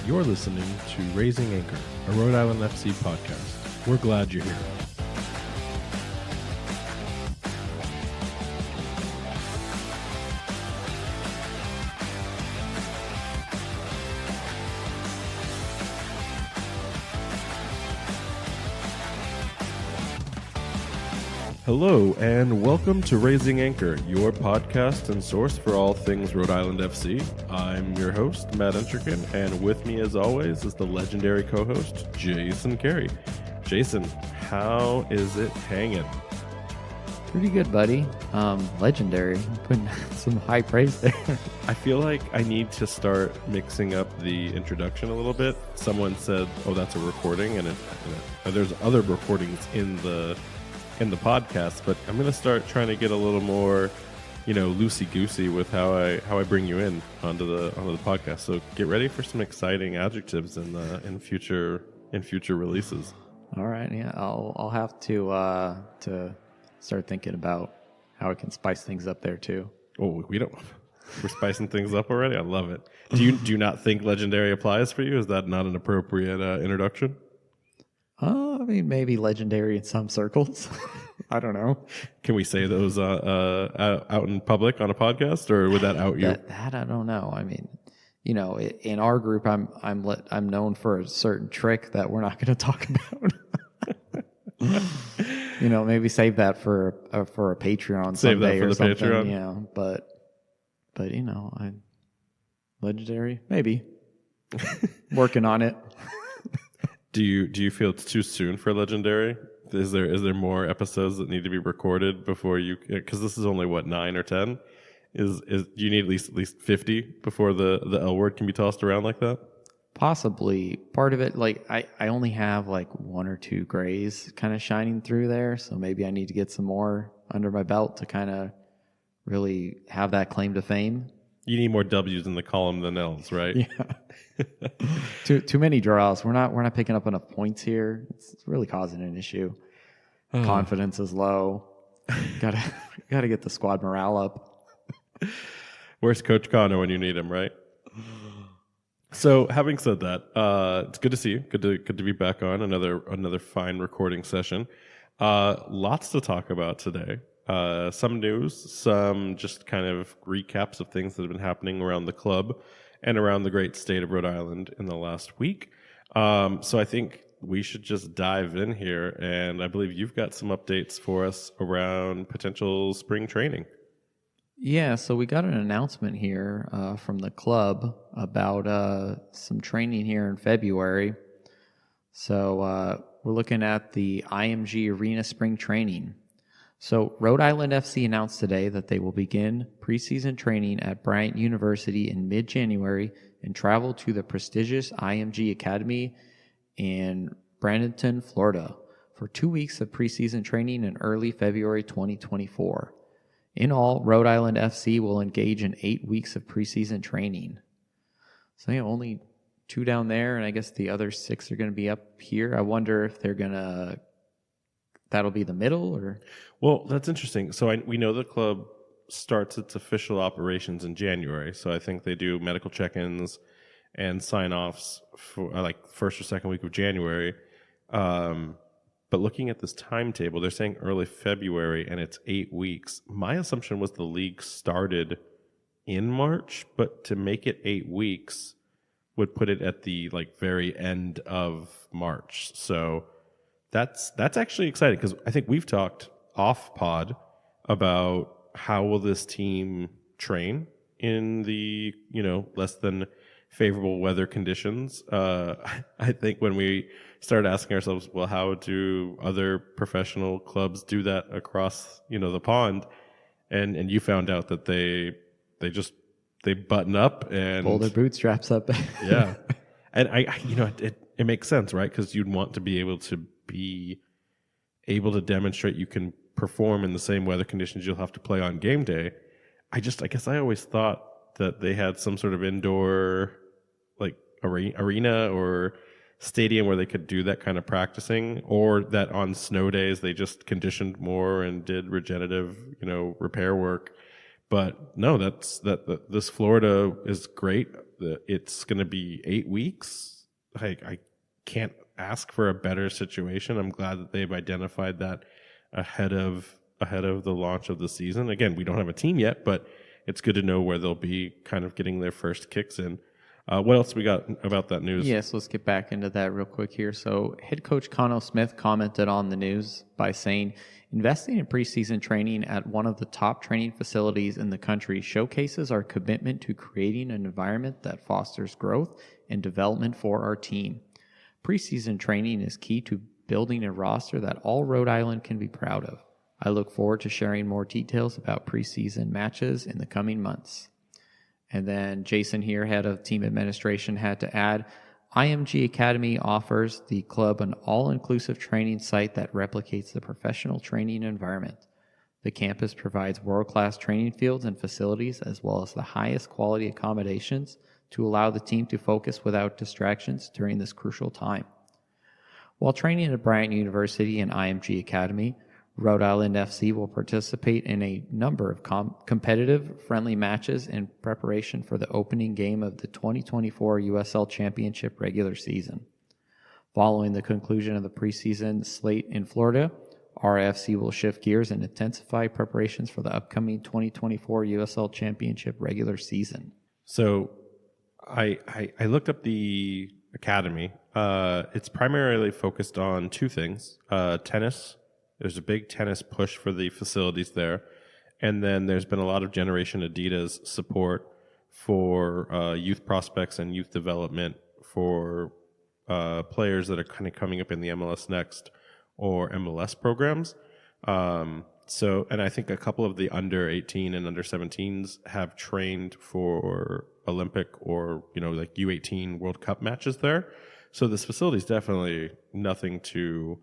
You're listening to Raising Anchor, a Rhode Island FC podcast. We're glad you're here. Hello, and welcome to Raising Anchor, your podcast and source for all things Rhode Island FC. I'm your host, Matt Entrican, and with me, as always, is the legendary co-host, Jason Carey. Jason, how is it hanging? Pretty good, buddy. Legendary. Putting some high praise there. I feel like I need to start mixing up the introduction a little bit. Someone said, "Oh, that's a recording," and there's other recordings in the podcast, but I'm gonna start trying to get a little more, loosey-goosey with how I bring you in onto the podcast. So get ready for some exciting adjectives in future releases. All right, yeah, I'll have to start thinking about how I can spice things up there too. Oh, we're spicing things up already. I love it. Do you not think legendary applies for you? Is that not an appropriate introduction? I mean, maybe legendary in some circles. I don't know. Can we say those out in public on a podcast, or would that out you? That I don't know. I mean, in our group, I'm known for a certain trick that we're not going to talk about. Maybe save that for a Patreon save someday that for or the something. Patreon. Yeah, but I'm legendary, maybe working on it. Do you feel it's too soon for legendary? Is there more episodes that need to be recorded before you? Because this is only 9 or 10. Is you need at least 50 before the L word can be tossed around like that? Possibly. Part of it, like I only have like 1 or 2 grays kind of shining through there, so maybe I need to get some more under my belt to kind of really have that claim to fame. You need more W's in the column than L's, right? Yeah. Too many draws. We're not picking up enough points here. It's really causing an issue. Confidence is low. Gotta get the squad morale up. Where's Coach Connor when you need him, right? So, having said that, it's good to see you. Good to be back on another fine recording session. Lots to talk about today. Some news, some just kind of recaps of things that have been happening around the club and around the great state of Rhode Island in the last week. So I think we should just dive in here, and I believe you've got some updates for us around potential spring training. Yeah, so we got an announcement here from the club about some training here in February. So we're looking at the IMG Arena Spring Training. So Rhode Island FC announced today that they will begin preseason training at Bryant University in mid-January and travel to the prestigious IMG Academy in Bradenton, Florida, for 2 weeks of preseason training in early February 2024. In all, Rhode Island FC will engage in 8 weeks of preseason training. So only 2 down there, and I guess the other 6 are going to be up here. I wonder if that'll be the middle, or? Well, that's interesting. So we know the club starts its official operations in January. So I think they do medical check-ins and sign-offs for first or second week of January. But looking at this timetable, they're saying early February, and it's 8 weeks. My assumption was the league started in March, but to make it 8 weeks would put it at the very end of March. So that's actually exciting, because I think we've talked off pod about how will this team train in the less than favorable weather conditions. I think when we started asking ourselves, well, how do other professional clubs do that across the pond, and you found out that they button up and pull their bootstraps up. Yeah, and it makes sense, right? Because you'd want to be able to demonstrate you can perform in the same weather conditions you'll have to play on game day. I guess I always thought that they had some sort of indoor arena or stadium where they could do that kind of practicing, or that on snow days they just conditioned more and did regenerative repair work. But no, this Florida is great. It's going to be 8 weeks. I can't ask for a better situation. I'm glad that they've identified that ahead of the launch of the season. Again, we don't have a team yet, but it's good to know where they'll be kind of getting their first kicks in. What else we got about that news? Yes, let's get back into that real quick here. So head coach Connell Smith commented on the news by saying, investing in preseason training at one of the top training facilities in the country showcases our commitment to creating an environment that fosters growth and development for our team. Preseason training is key to building a roster that all Rhode Island can be proud of. I look forward to sharing more details about preseason matches in the coming months. And then Jason here, head of team administration, had to add, IMG Academy offers the club an all-inclusive training site that replicates the professional training environment. The campus provides world-class training fields and facilities, as well as the highest quality accommodations to allow the team to focus without distractions during this crucial time. While training at Bryant University and IMG Academy, Rhode Island FC will participate in a number of competitive, friendly matches in preparation for the opening game of the 2024 USL Championship regular season. Following the conclusion of the preseason slate in Florida, RFC will shift gears and intensify preparations for the upcoming 2024 USL Championship regular season. So I looked up the academy. It's primarily focused on two things. Tennis. There's a big tennis push for the facilities there. And then there's been a lot of Generation Adidas support for youth prospects and youth development for players that are kind of coming up in the MLS Next or MLS programs. And I think a couple of the under 18 and under 17s have trained for Olympic or, like U18 World Cup matches there. So this facility is definitely nothing to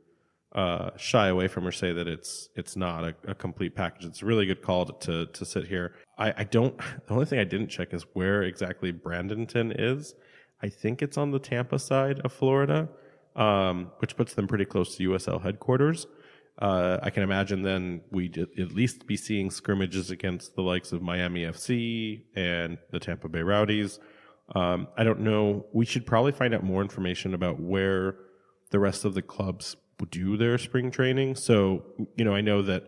shy away from or say that it's not a complete package. It's a really good call to sit here. The only thing I didn't check is where exactly Bradenton is. I think it's on the Tampa side of Florida, which puts them pretty close to USL headquarters. I can imagine then we'd at least be seeing scrimmages against the likes of Miami FC and the Tampa Bay Rowdies. I don't know. We should probably find out more information about where the rest of the clubs do their spring training. So, I know that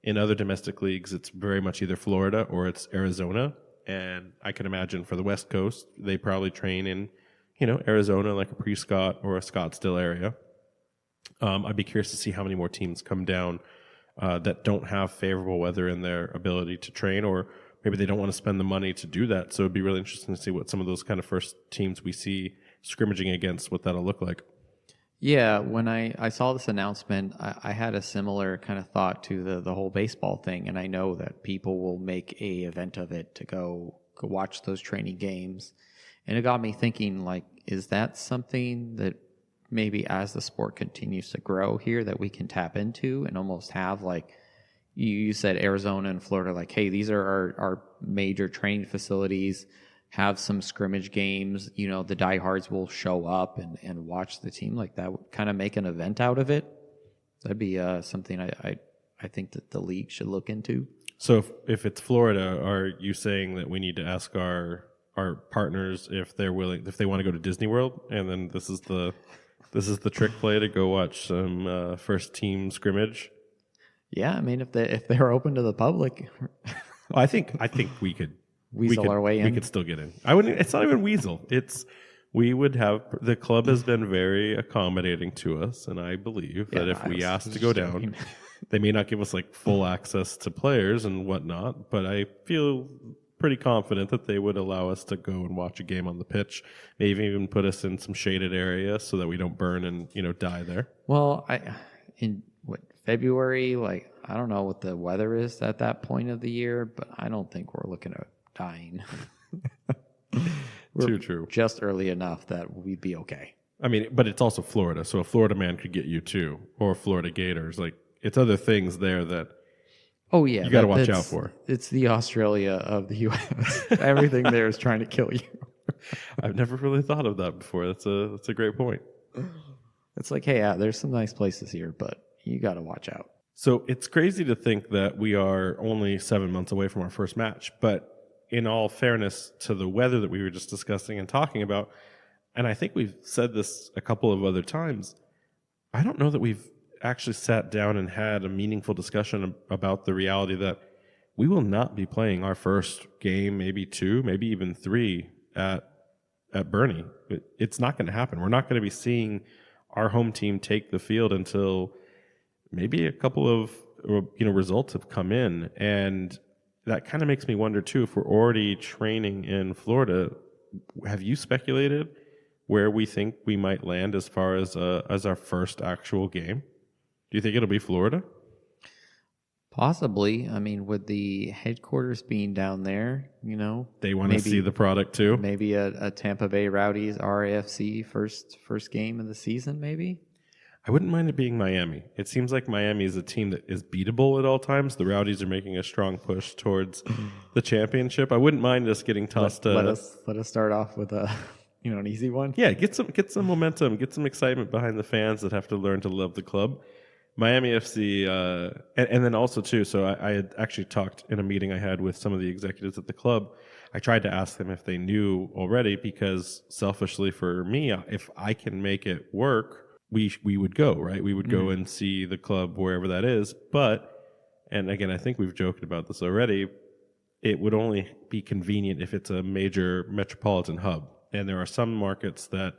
in other domestic leagues, it's very much either Florida or it's Arizona. And I can imagine for the West Coast, they probably train in, Arizona, like a Prescott or a Scottsdale area. I'd be curious to see how many more teams come down that don't have favorable weather in their ability to train, or maybe they don't want to spend the money to do that. So it'd be really interesting to see what some of those kind of first teams we see scrimmaging against, what that'll look like. Yeah, when I saw this announcement, I had a similar kind of thought to the whole baseball thing, and I know that people will make a event of it to go watch those training games. And it got me thinking, like, is that something that maybe as the sport continues to grow here that we can tap into and almost have, like, you said Arizona and Florida, like, hey, these are our major training facilities, have some scrimmage games, the diehards will show up and watch the team like that, kind of make an event out of it. That'd be something I think that the league should look into. So if it's Florida, are you saying that we need to ask our partners if they're willing, if they want to go to Disney World, and then this is the trick play to go watch some first team scrimmage? Yeah, I mean, if they're open to the public, I think we could weasel our way in. We could still get in. I wouldn't. It's not even weasel. We would have. The club has been very accommodating to us, and I believe that if we asked to go down, they may not give us like full access to players and whatnot, but I feel pretty confident that they would allow us to go and watch a game on the pitch, maybe even put us in some shaded area so that we don't burn and die there. Well, in February, like, I don't know what the weather is at that point of the year, but I don't think we're looking at dying. Too true. Just early enough that we'd be okay. I mean, but it's also Florida, so a Florida man could get you too, or Florida Gators. Like, it's other things there that you got to watch out for. It's the Australia of the U.S. Everything there is trying to kill you. I've never really thought of that before. That's a great point. It's like, hey, there's some nice places here, but you got to watch out. So it's crazy to think that we are only 7 months away from our first match. But in all fairness to the weather that we were just discussing and talking about, and I think we've said this a couple of other times, I don't know that we've actually sat down and had a meaningful discussion about the reality that we will not be playing our first game, maybe two, maybe even three at Bernie. It's not going to happen. We're not going to be seeing our home team take the field until maybe a couple of results have come in, and that kind of makes me wonder too, if we're already training in Florida. Have you speculated where we think we might land as far as our first actual game? Do you think it'll be Florida? Possibly. I mean, with the headquarters being down there, They want to see the product too. Maybe a Tampa Bay Rowdies RAFC first game of the season, maybe. I wouldn't mind it being Miami. It seems like Miami is a team that is beatable at all times. The Rowdies are making a strong push towards the championship. I wouldn't mind us getting tossed. Let us start off with an easy one. Yeah, get some momentum, get some excitement behind the fans that have to learn to love the club. Miami FC, and then also too. So I had actually talked in a meeting I had with some of the executives at the club. I tried to ask them if they knew already, because selfishly for me, if I can make it work, we would go, right? We would go and see the club wherever that is. But, and again, I think we've joked about this already, it would only be convenient if it's a major metropolitan hub. And there are some markets that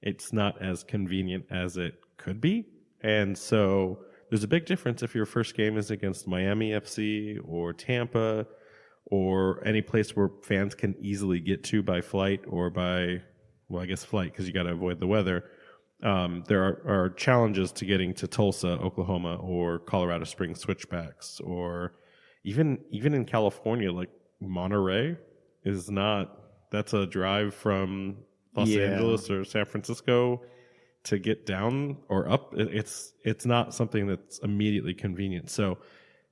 it's not as convenient as it could be. And so there's a big difference if your first game is against Miami FC or Tampa or any place where fans can easily get to by flight or by, well, I guess flight because you got to avoid the weather. There are challenges to getting to Tulsa, Oklahoma, or Colorado Springs switchbacks, or even in California, like Monterey is not. That's a drive from Los Angeles or San Francisco to get down or up. It's not something that's immediately convenient. So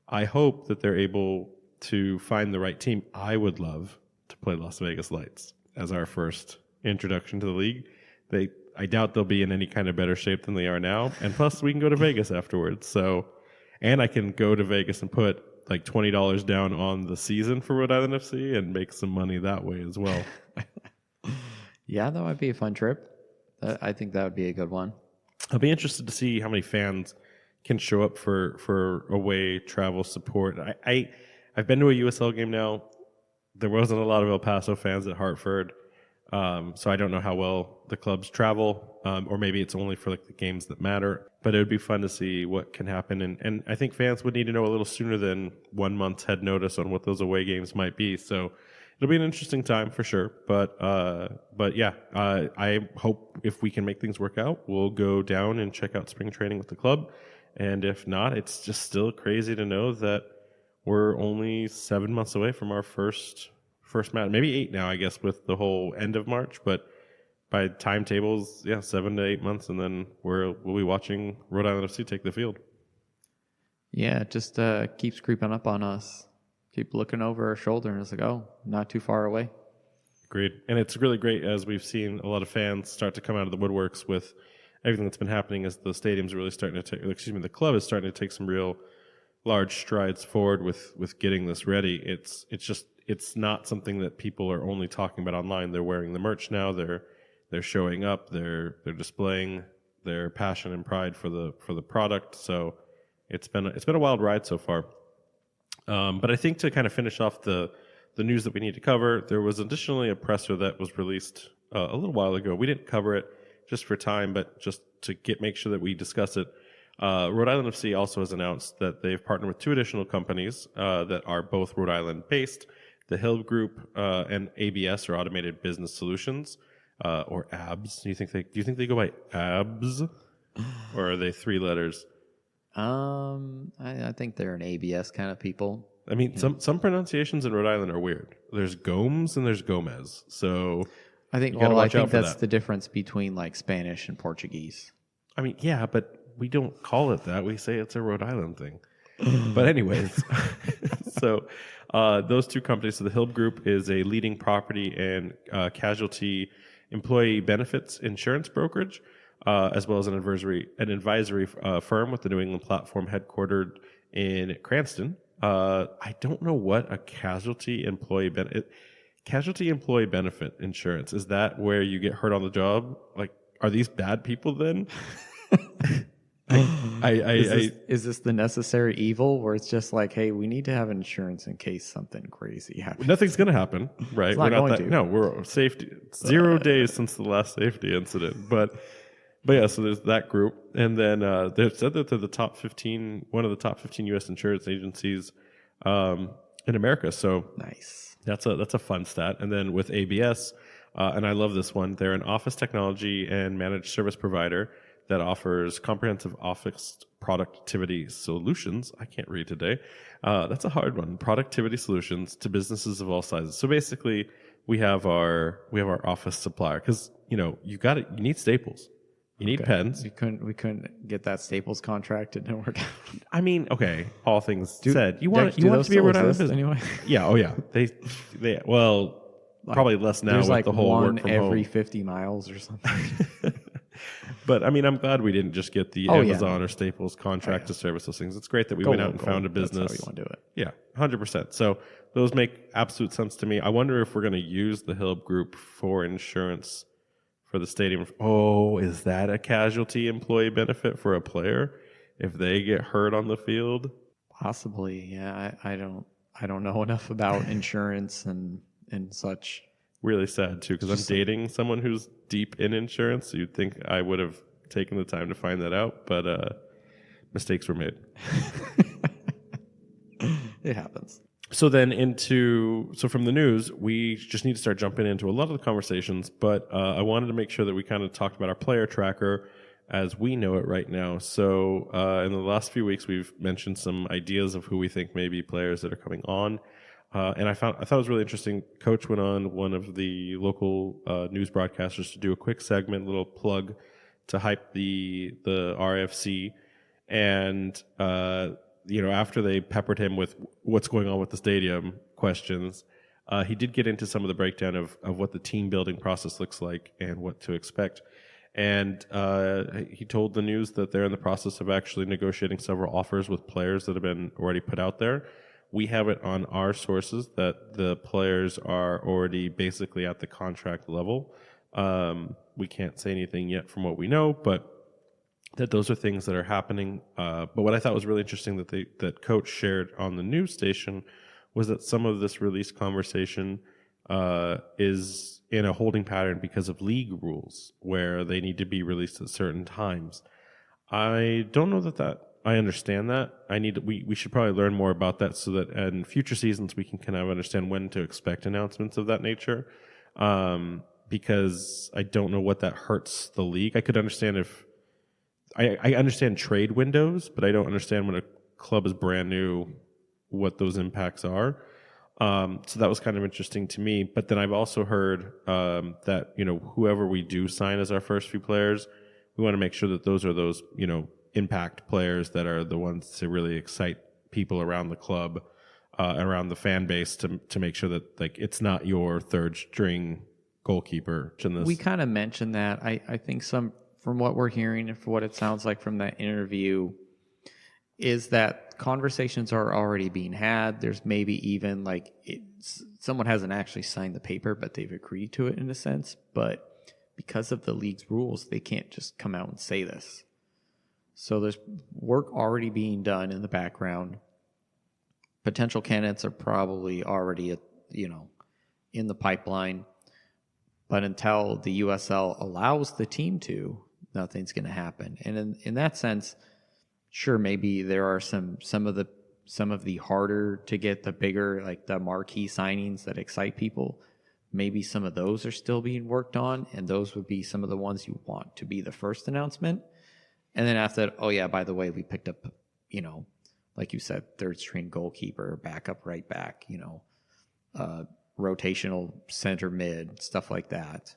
I hope that they're able to find the right team. I would love to play Las Vegas Lights as our first introduction to the league. I doubt they'll be in any kind of better shape than they are now. And plus, we can go to Vegas afterwards. So, and I can go to Vegas and put like $20 down on the season for Rhode Island FC and make some money that way as well. Yeah, that might be a fun trip. I think that would be a good one. I'll be interested to see how many fans can show up for away travel support. I've been to a USL game now. There wasn't a lot of El Paso fans at Hartford. So I don't know how well the clubs travel, or maybe it's only for like the games that matter. But it would be fun to see what can happen, and I think fans would need to know a little sooner than 1 month's head notice on what those away games might be. So it'll be an interesting time for sure. But yeah, I hope if we can make things work out, we'll go down and check out spring training with the club. And if not, it's just still crazy to know that we're only 7 months away from our first match, maybe 8 now, I guess, with the whole end of March. But by timetables, 7 to 8 months, and then we'll be watching Rhode Island FC take the field. Yeah, it just keeps creeping up on us. Keep looking over our shoulder, and it's like, oh, not too far away. Agreed. And it's really great as we've seen a lot of fans start to come out of the woodworks with everything that's been happening as the stadium's really starting to take, the club is starting to take some real large strides forward with getting this ready. It's not something that people are only talking about online. They're wearing the merch now. They're showing up. They're displaying their passion and pride for the product. So it's been a wild ride so far. But I think to kind of finish off the news that we need to cover, there was additionally a presser that was released a little while ago. We didn't cover it just for time, but just to make sure that we discuss it. Rhode Island FC also has announced that they've partnered with 2 additional companies that are both Rhode Island based. The Hill Group and ABS, or Automated Business Solutions, or ABS. Do you think they go by ABS, or are they 3 letters? I think they're an ABS kind of people. I mean, some pronunciations in Rhode Island are weird. There's Gomes and there's Gomez. So I think that's the difference between like Spanish and Portuguese. I mean, yeah, but we don't call it that. We say it's a Rhode Island thing. But anyways, so those 2 companies, so the Hill Group is a leading property and casualty employee benefits insurance brokerage. as well as an advisory firm with the New England platform headquartered in Cranston. I don't know what a casualty employee benefit insurance is. That where you get hurt on the job? Like, are these bad people then? Is this the necessary evil where it's just like, hey, we need to have insurance in case something crazy happens? Nothing's going to happen, right? It's not going to. No, we're safety. 0 days since the last safety incident, but yeah. So there's that group, and then they said that they're the top 15, one of the top 15 U.S. insurance agencies in America. So nice. That's a fun stat. And then with ABS, and I love this one. They're an office technology and managed service provider that offers comprehensive office productivity solutions. I can't read today. That's a hard one. Productivity solutions to businesses of all sizes. So basically, we have our office supplier because you need staples, you need pens. We couldn't get that Staples contract. It didn't work out. I mean, okay. All things said, you want to be a Rhode Island business anyway. Yeah. Oh yeah. They probably less now There's with the whole one work from every home. 50 miles or something. But I mean, I'm glad we didn't just get the Amazon or Staples contract to service those things. It's great that we went out and found a business. That's how you want to do it. Yeah, 100%. So those make absolute sense to me. I wonder if we're going to use the Hill Group for insurance for the stadium. Oh, is that a casualty employee benefit for a player if they get hurt on the field? Possibly. Yeah, I don't know enough about insurance and such. Really sad too, because I'm dating someone who's deep in insurance. So you'd think I would have taken the time to find that out, but mistakes were made. It happens. So then from the news, we just need to start jumping into a lot of the conversations, but I wanted to make sure that we kind of talked about our player tracker as we know it right now. So in the last few weeks, we've mentioned some ideas of who we think may be players that are coming on. And I thought it was really interesting. Coach went on one of the local news broadcasters to do a quick segment, little plug to hype the RFC. And, after they peppered him with what's going on with the stadium questions, he did get into some of the breakdown of what the team building process looks like and what to expect. And he told the news that they're in the process of actually negotiating several offers with players that have been already put out there. We have it on our sources that the players are already basically at the contract level. We can't say anything yet from what we know, but that those are things that are happening. But what I thought was really interesting that Coach shared on the news station was that some of this release conversation is in a holding pattern because of league rules where they need to be released at certain times. I don't know that I understand that. We should probably learn more about that so that in future seasons we can kind of understand when to expect announcements of that nature. Because I don't know what that hurts the league. I could understand if I understand trade windows, but I don't understand when a club is brand new what those impacts are. So that was kind of interesting to me. But then I've also heard that whoever we do sign as our first few players, we want to make sure that those are those impact players that are the ones to really excite people around the club, around the fan base to make sure that it's not your third string goalkeeper. We kind of mentioned that. I think from what we're hearing and for what it sounds like from that interview is that conversations are already being had. There's maybe even someone hasn't actually signed the paper, but they've agreed to it in a sense. But because of the league's rules, they can't just come out and say this. So there's work already being done in the background. Potential candidates are probably already in the pipeline. But until the USL allows the team to, nothing's going to happen. And in that sense, sure, maybe there are some of the harder to get, the bigger, the marquee signings that excite people. Maybe some of those are still being worked on, and those would be some of the ones you want to be the first announcement. And then after that, oh yeah, by the way, we picked up, like you said, third string goalkeeper, backup right back, rotational center mid, stuff like that.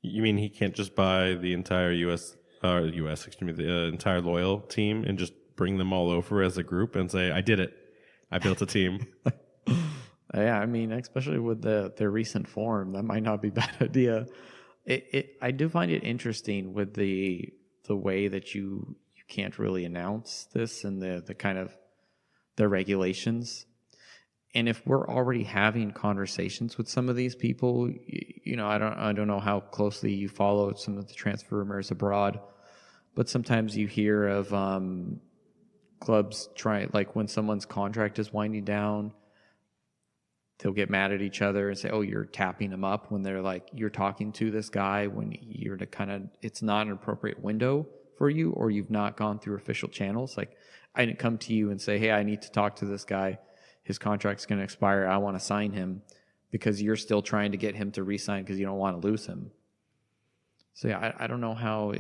You mean he can't just buy the entire the entire Loyal team and just bring them all over as a group and say, I did it. I built a team. Yeah, I mean, especially with their recent form, that might not be a bad idea. I do find it interesting with the way that you can't really announce this and the kind of the regulations. And if we're already having conversations with some of these people, I don't know how closely you follow some of the transfer rumors abroad, but sometimes you hear of clubs trying, like when someone's contract is winding down, they'll get mad at each other and say, "Oh, you're tapping them up," when they're like, you're talking to this guy when you're to kind of, it's not an appropriate window for you, or you've not gone through official channels. Like, I didn't come to you and say, "Hey, I need to talk to this guy. His contract's going to expire. I want to sign him," because you're still trying to get him to re-sign because you don't want to lose him. So yeah, I don't know how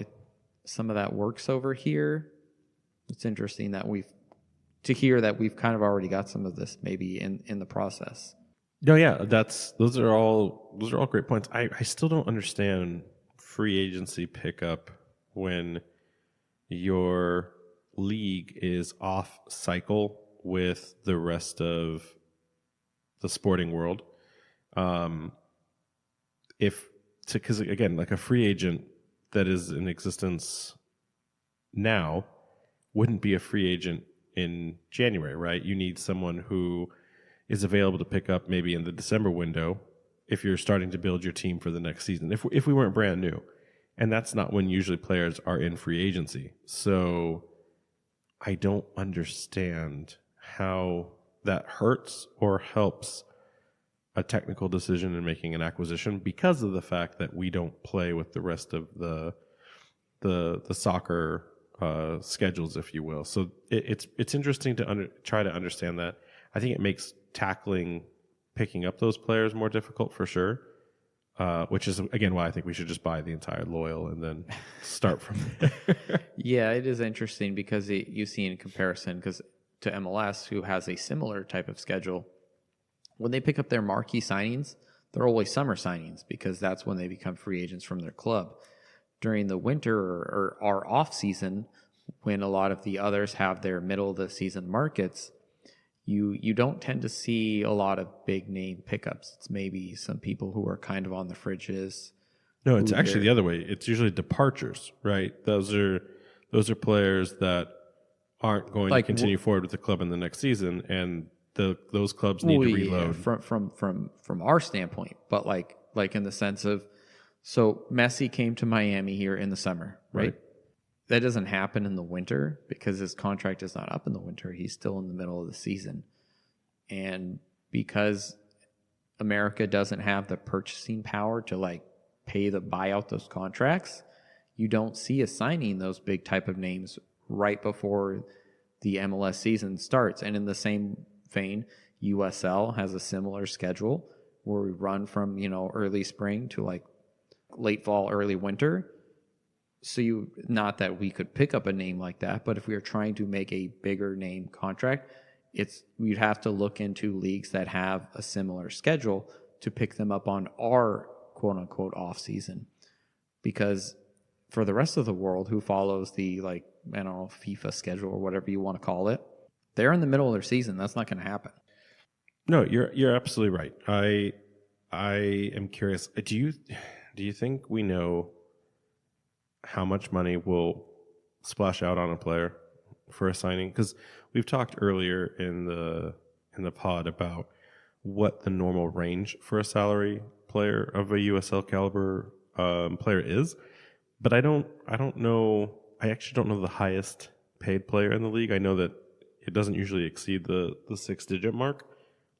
some of that works over here. It's interesting that hear that we've kind of already got some of this maybe in the process. No, yeah, those are all great points. I still don't understand free agency pickup when your league is off cycle with the rest of the sporting world. Because again, like a free agent that is in existence now wouldn't be a free agent in January, right? You need someone who is available to pick up maybe in the December window if you're starting to build your team for the next season. If we weren't brand new, and that's not when usually players are in free agency. So I don't understand how that hurts or helps a technical decision in making an acquisition, because of the fact that we don't play with the rest of the soccer schedules, if you will. So it's interesting to try to understand that. I think it makes picking up those players more difficult for sure. Which is, again, why I think we should just buy the entire Loyal and then start from there. Yeah, it is interesting because you see in comparison, because to MLS, who has a similar type of schedule, when they pick up their marquee signings, they're always summer signings because that's when they become free agents from their club. During the winter or our off season, when a lot of the others have their middle of the season markets, you don't tend to see a lot of big name pickups. It's maybe some people who are kind of on the fridges. No, it's actually the other way. It's usually departures, right? Those are players that aren't going to continue forward with the club in the next season, and those clubs need to reload. Yeah, from our standpoint, but like in the sense of, so Messi came to Miami here in the summer, right? That doesn't happen in the winter because his contract is not up in the winter. He's still in the middle of the season. And because America doesn't have the purchasing power to like buy out those contracts, you don't see us signing those big type of names right before the MLS season starts. And in the same vein, USL has a similar schedule where we run from, early spring to like late fall, early winter. So not that we could pick up a name like that, but if we are trying to make a bigger name contract, we'd have to look into leagues that have a similar schedule to pick them up on our quote unquote off season. Because for the rest of the world who follows the FIFA schedule or whatever you want to call it, they're in the middle of their season. That's not going to happen. No, you're absolutely right. I am curious. Do you think we know how much money will splash out on a player for a signing? Because we've talked earlier in the pod about what the normal range for a salary player of a USL caliber player is, but I don't know. I actually don't know the highest paid player in the league. I know that it doesn't usually exceed the 6-digit mark,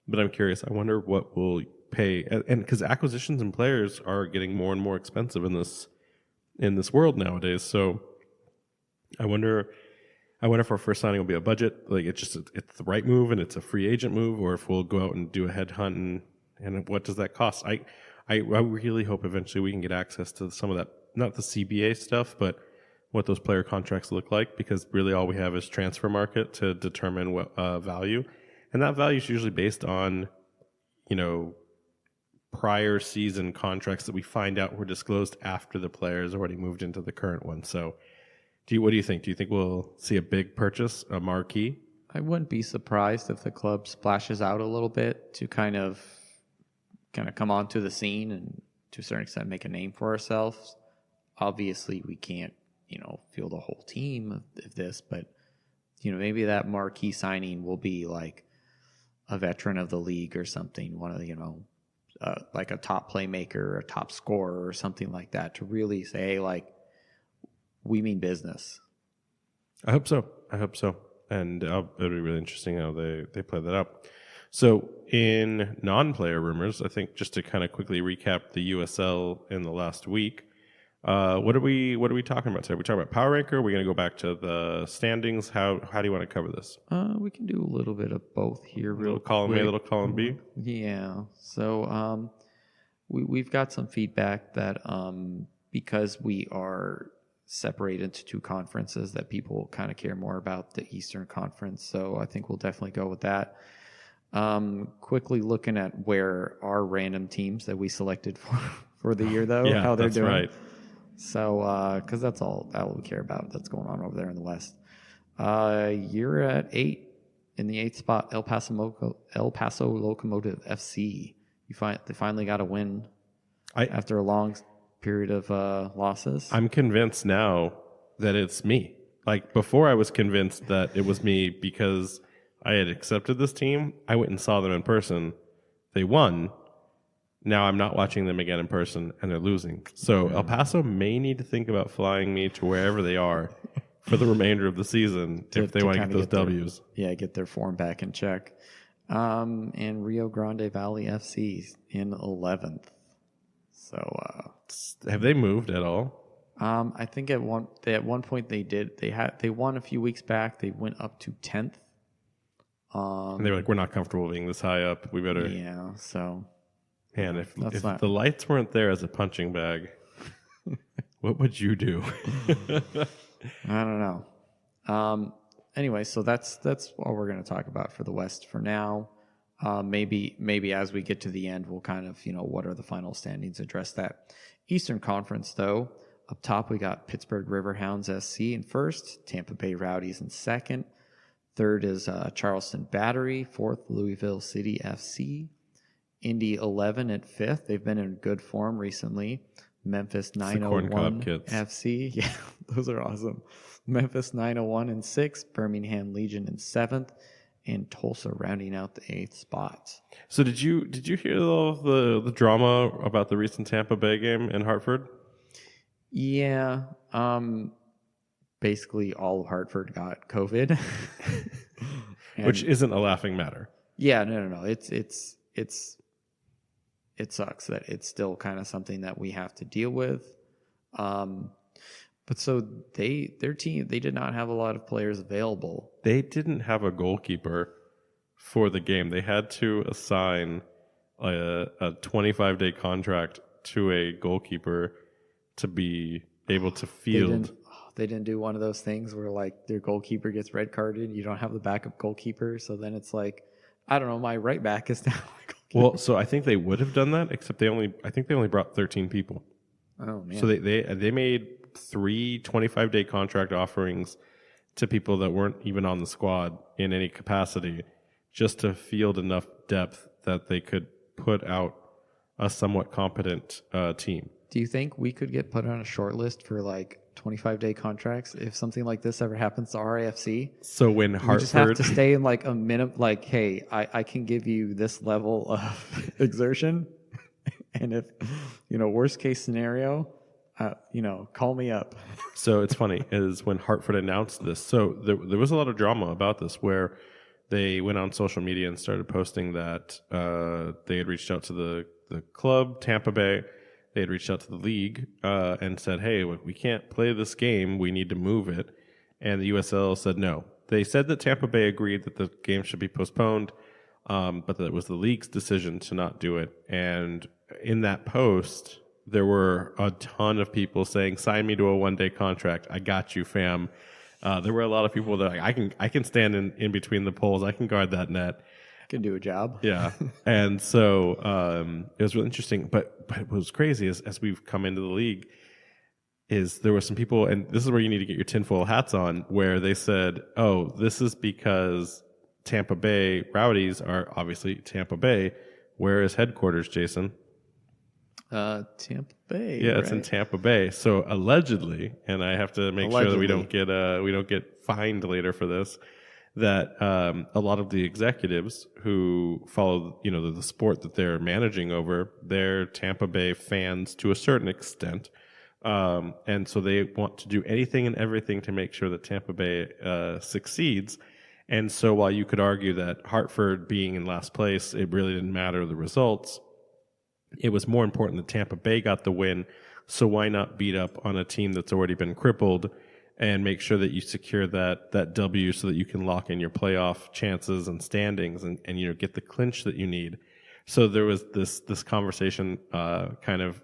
but I'm curious. I wonder what will pay, and because acquisitions and players are getting more and more expensive in this world nowadays. So I wonder if our first signing will be a budget, like it's the right move and it's a free agent move, or if we'll go out and do a headhunt and what does that cost? I really hope eventually we can get access to some of that, not the CBA stuff, but what those player contracts look like, because really all we have is transfer market to determine what value, and that value is usually based on prior season contracts that we find out were disclosed after the player has already moved into the current one. So what do you think? Do you think we'll see a big purchase, a marquee? I wouldn't be surprised if the club splashes out a little bit to kind of come onto the scene to a certain extent, make a name for ourselves. Obviously, we can't, field a whole team of this, but, maybe that marquee signing will be like a veteran of the league or something, one of the, like a top playmaker or a top scorer or something like that, to really say, hey, like, we mean business. I hope so. And it'll be really interesting how they play that up. So in non-player rumors, I think just to kind of quickly recap the USL in the last week, what are we talking about today? Are we talking about power ranker? Are we going to go back to the standings? How do you want to cover this? We can do a little bit of both here. Little column A, little column B. Yeah. So we've got some feedback that because we are separated into two conferences, that people kind of care more about the Eastern Conference. So I think we'll definitely go with that. Quickly looking at where our random teams that we selected for the year, though, how they're doing. Right. So, because that's all we care about that's going on over there in the West. You're at 8 in the 8th spot, El Paso Locomotive FC. They finally got a win after a long period of losses. I'm convinced now that it's me. Like, before I was convinced that it was me because I had accepted this team. I went and saw them in person. They won. Now I'm not watching them again in person, and they're losing. So El Paso may need to think about flying me to wherever they are for the remainder of the season if they want to get those W's. Get their form back in check. And Rio Grande Valley FC in 11th. So have they moved at all? I think at one point they did. They won a few weeks back. They went up to 10th. And they were like, we're not comfortable being this high up. We better. Yeah. So. And if the lights weren't there as a punching bag, what would you do? I don't know. Anyway, so that's all we're going to talk about for the West for now. Maybe as we get to the end, we'll kind of, what are the final standings, address that. Eastern Conference, though, up top we got Pittsburgh Riverhounds SC in first, Tampa Bay Rowdies in second. Third is Charleston Battery. Fourth, Louisville City FC. Indy 11 at fifth. They've been in good form recently. Memphis 901 FC. Yeah, those are awesome. Memphis 901 in sixth. Birmingham Legion in seventh. And Tulsa rounding out the 8th spot. So did you hear all of the drama about the recent Tampa Bay game in Hartford? Yeah. Basically all of Hartford got COVID. Which isn't a laughing matter. Yeah, no. It sucks that it's still kind of something that we have to deal with. But so their team, they did not have a lot of players available. They didn't have a goalkeeper for the game. They had to assign a 25-day contract to a goalkeeper to be able to field. They didn't do one of those things where like their goalkeeper gets red carded. You don't have the backup goalkeeper. So then it's like, I don't know, my right back is now my goalkeeper. Well, so I think they would have done that, except they only brought 13 people. Oh, man. So they made 3 25-day contract offerings to people that weren't even on the squad in any capacity, just to field enough depth that they could put out a somewhat competent team. Do you think we could get put on a short list for like 25-day contracts if something like this ever happens to RAFC? So when Hartford... We just have to stay in like a minimum, like, hey, I can give you this level of exertion. And if, worst case scenario, call me up. So it's funny, is when Hartford announced this, so there was a lot of drama about this where they went on social media and started posting that they had reached out to the club, Tampa Bay. They had reached out to the league and said, hey, we can't play this game. We need to move it. And the USL said no. They said that Tampa Bay agreed that the game should be postponed, but that it was the league's decision to not do it. And in that post, there were a ton of people saying, sign me to a 1-day contract. I got you, fam. There were a lot of people that I can stand in between the poles. I can guard that net. Can do a job. Yeah. And so it was really interesting. But what was crazy is as we've come into the league is there were some people, and this is where you need to get your tinfoil hats on, where they said, oh, this is because Tampa Bay Rowdies are obviously Tampa Bay. Where is headquarters, Jason? Tampa Bay. Yeah, right? it's in Tampa Bay. So allegedly, and I have to make sure that we don't get fined later for this, that a lot of the executives who follow, the sport that they're managing over, they're Tampa Bay fans to a certain extent, and so they want to do anything and everything to make sure that Tampa Bay succeeds. And so while you could argue that Hartford being in last place, it really didn't matter the results, it was more important that Tampa Bay got the win. So why not beat up on a team that's already been crippled and make sure that you secure that W so that you can lock in your playoff chances and standings and get the clinch that you need. So there was this conversation kind of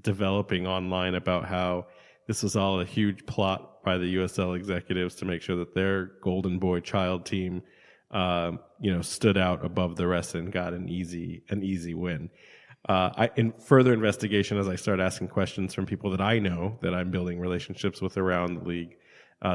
developing online about how this was all a huge plot by the USL executives to make sure that their golden boy child team stood out above the rest and got an easy win. In further investigation, as I start asking questions from people that I know that I'm building relationships with around the league,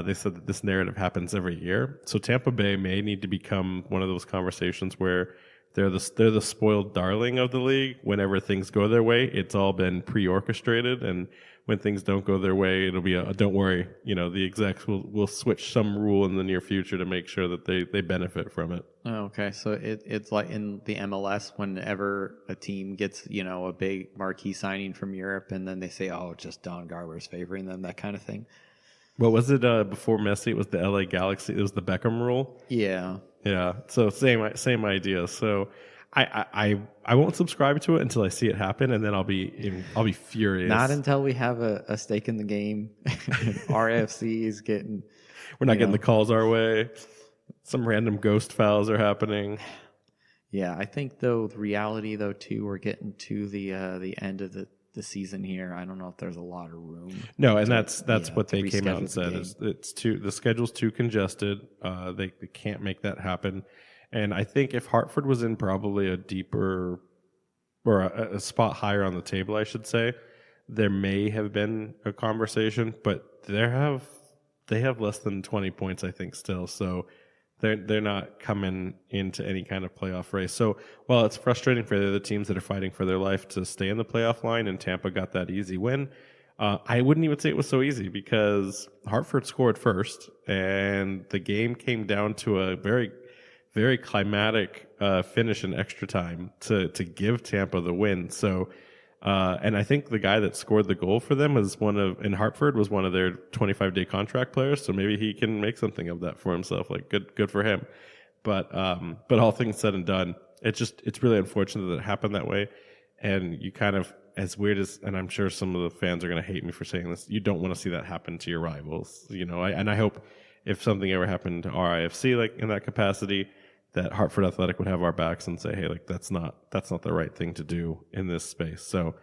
they said that this narrative happens every year. So Tampa Bay may need to become one of those conversations where they're the spoiled darling of the league. Whenever things go their way, it's all been pre-orchestrated, and when things don't go their way, it'll be don't worry. The execs will switch some rule in the near future to make sure that they benefit from it. Oh, okay, so it's like in the MLS, whenever a team gets a big marquee signing from Europe, and then they say, "Oh, just Don Garber's favoring them," that kind of thing. What was it before Messi? It was the LA Galaxy. It was the Beckham rule. Yeah. Yeah. So same idea. So I won't subscribe to it until I see it happen, and then I'll be furious. Not until we have a stake in the game. RFC is getting. We're not getting the calls our way. Some random ghost fouls are happening. Yeah, I think the reality too, we're getting to the end of the season here. I don't know if there's a lot of room. No, and that's what they came out and said. The schedule's too congested. They can't make that happen. And I think if Hartford was in probably a deeper or a spot higher on the table, I should say, there may have been a conversation. But they have less than 20 points, I think, still. So they're not coming into any kind of playoff race. So while it's frustrating for the other teams that are fighting for their life to stay in the playoff line, and Tampa got that easy win, I wouldn't even say it was so easy because Hartford scored first, and the game came down to a very, very climatic finish in extra time to give Tampa the win. So, and I think the guy that scored the goal for them in Hartford was one of their 25-day contract players. So maybe he can make something of that for himself. Like good for him. But all things said and done, it's really unfortunate that it happened that way. And you kind of, as weird as, and I'm sure some of the fans are going to hate me for saying this, you don't want to see that happen to your rivals. I hope if something ever happened to RIFC, like in that capacity, that Hartford Athletic would have our backs and say, hey, like that's not the right thing to do in this space. So,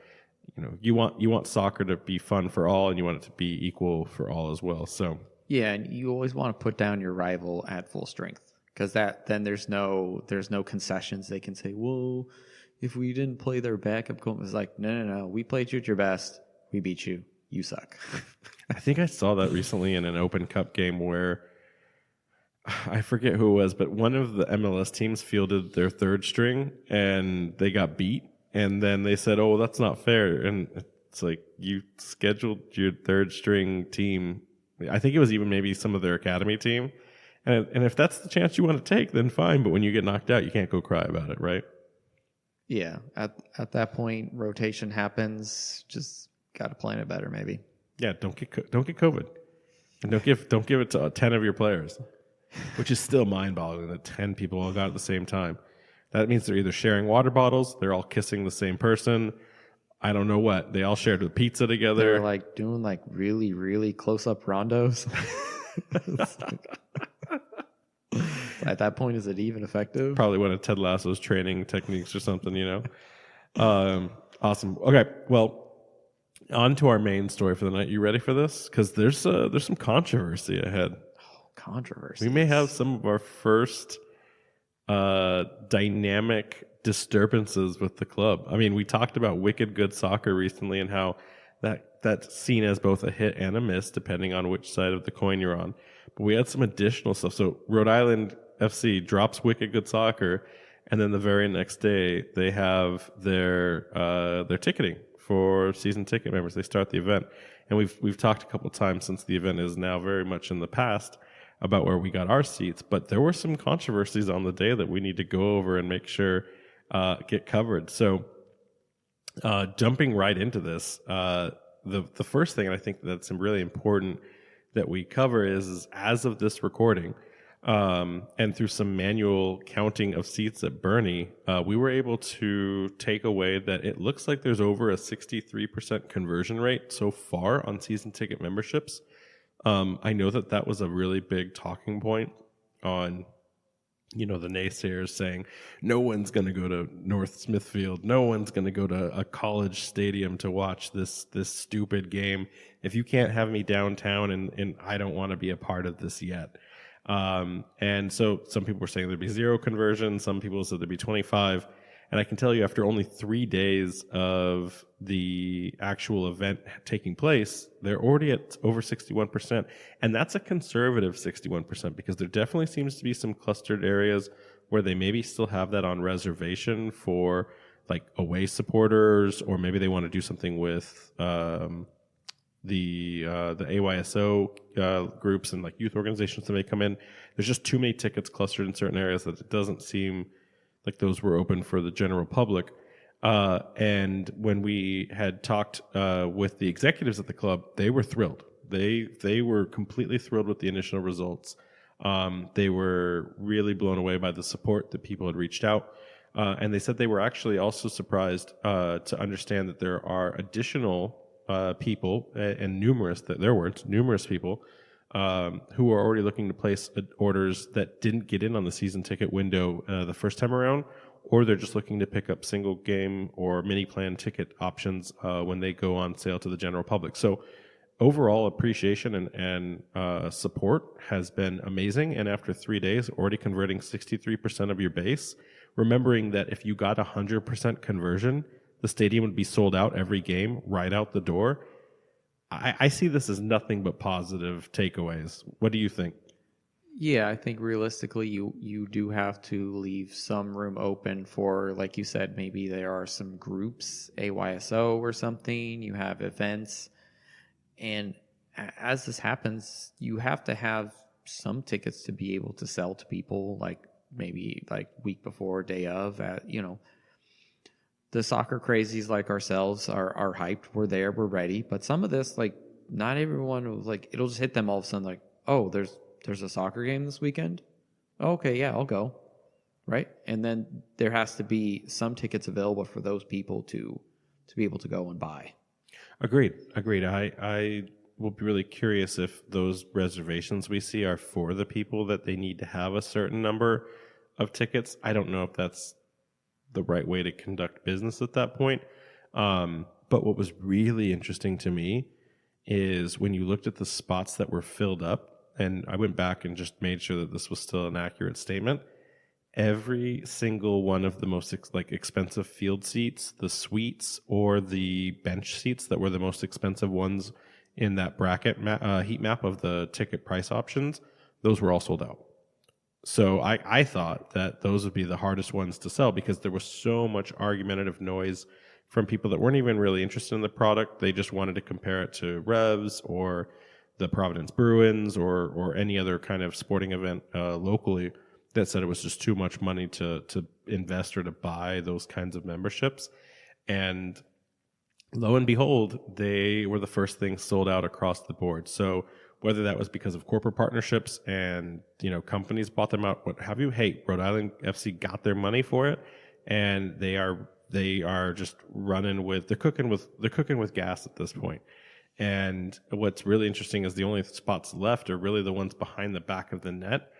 you want soccer to be fun for all, and you want it to be equal for all as well. So yeah, and you always want to put down your rival at full strength, because then there's no concessions. They can say, well, if we didn't play their backup goal, it's like, no, we played you at your best, we beat you, you suck. I think I saw that recently in an Open Cup game where I forget who it was, but one of the MLS teams fielded their third string and they got beat. And then they said, oh, that's not fair. And it's like, you scheduled your third string team. I think it was even maybe some of their academy team. And if that's the chance you want to take, then fine. But when you get knocked out, you can't go cry about it, right? Yeah. At that point, rotation happens. Just got to plan it better, maybe. Yeah. Don't get COVID. And don't give it to 10 of your players. Which is still mind-boggling that 10 people all got it at the same time. That means they're either sharing water bottles, they're all kissing the same person. I don't know what. They all shared a pizza together. They're like doing like really, really close-up rondos. At that point, is it even effective? Probably one of Ted Lasso's training techniques or something, Awesome. Okay, well, on to our main story for the night. You ready for this? Because there's some controversy ahead. Controversy. We may have some of our first dynamic disturbances with the club. I mean, we talked about Wicked Good Soccer recently and how that's seen as both a hit and a miss, depending on which side of the coin you're on. But we had some additional stuff. So Rhode Island FC drops Wicked Good Soccer, and then the very next day they have their ticketing for season ticket members. They start the event, and we've talked a couple of times since the event is now very much in the past about where we got our seats. But there were some controversies on the day that we need to go over and make sure get covered. So jumping right into this, the first thing, and I think that's really important that we cover is as of this recording, and through some manual counting of seats at Bernie, we were able to take away that it looks like there's over a 63% conversion rate so far on season ticket memberships. I know that was a really big talking point on, the naysayers saying no one's going to go to North Smithfield, no one's going to go to a college stadium to watch this stupid game. If you can't have me downtown, and I don't want to be a part of this yet. And so some people were saying there'd be 0 conversion. Some people said there'd be 25. And I can tell you, after only 3 days of the actual event taking place, they're already at over 61%. And that's a conservative 61% because there definitely seems to be some clustered areas where they maybe still have that on reservation for like away supporters, or maybe they want to do something with the AYSO groups and like youth organizations that may come in. There's just too many tickets clustered in certain areas that it doesn't seem like those were open for the general public. And when we had talked with the executives at the club, they were thrilled. They were completely thrilled with the initial results. They were really blown away by the support that people had reached out. And they said they were actually also surprised to understand that there are additional people, and numerous people who are already looking to place orders that didn't get in on the season ticket window the first time around, or they're just looking to pick up single game or mini plan ticket options when they go on sale to the general public. So overall appreciation and support has been amazing. And after 3 days, already converting 63% of your base, remembering that if you got 100% conversion, the stadium would be sold out every game right out the door. I see this as nothing but positive takeaways. What do you think? Yeah, I think realistically you do have to leave some room open for, like you said, maybe there are some groups, AYSO or something, you have events. And as this happens, you have to have some tickets to be able to sell to people, like maybe like week before, day of, the soccer crazies like ourselves are hyped. We're there, we're ready. But some of this, like, not everyone, like, it'll just hit them all of a sudden, like, oh, there's a soccer game this weekend. Okay, yeah, I'll go. Right? And then there has to be some tickets available for those people to be able to go and buy. Agreed. I will be really curious if those reservations we see are for the people that they need to have a certain number of tickets. I don't know if that's the right way to conduct business at that point. But what was really interesting to me is when you looked at the spots that were filled up, and I went back and just made sure that this was still an accurate statement. Every single one of the most expensive field seats, the suites or the bench seats that were the most expensive ones in that bracket heat map of the ticket price options, those were all sold out. So I thought that those would be the hardest ones to sell because there was so much argumentative noise from people that weren't even really interested in the product. They just wanted to compare it to Revs or the Providence Bruins or any other kind of sporting event locally that said it was just too much money to invest or to buy those kinds of memberships. And lo and behold, they were the first thing sold out across the board. So whether that was because of corporate partnerships and, companies bought them out, what have you, hey, Rhode Island FC got their money for it, and they are just they're cooking with gas at this point. And what's really interesting is the only spots left are really the ones behind the back of the net,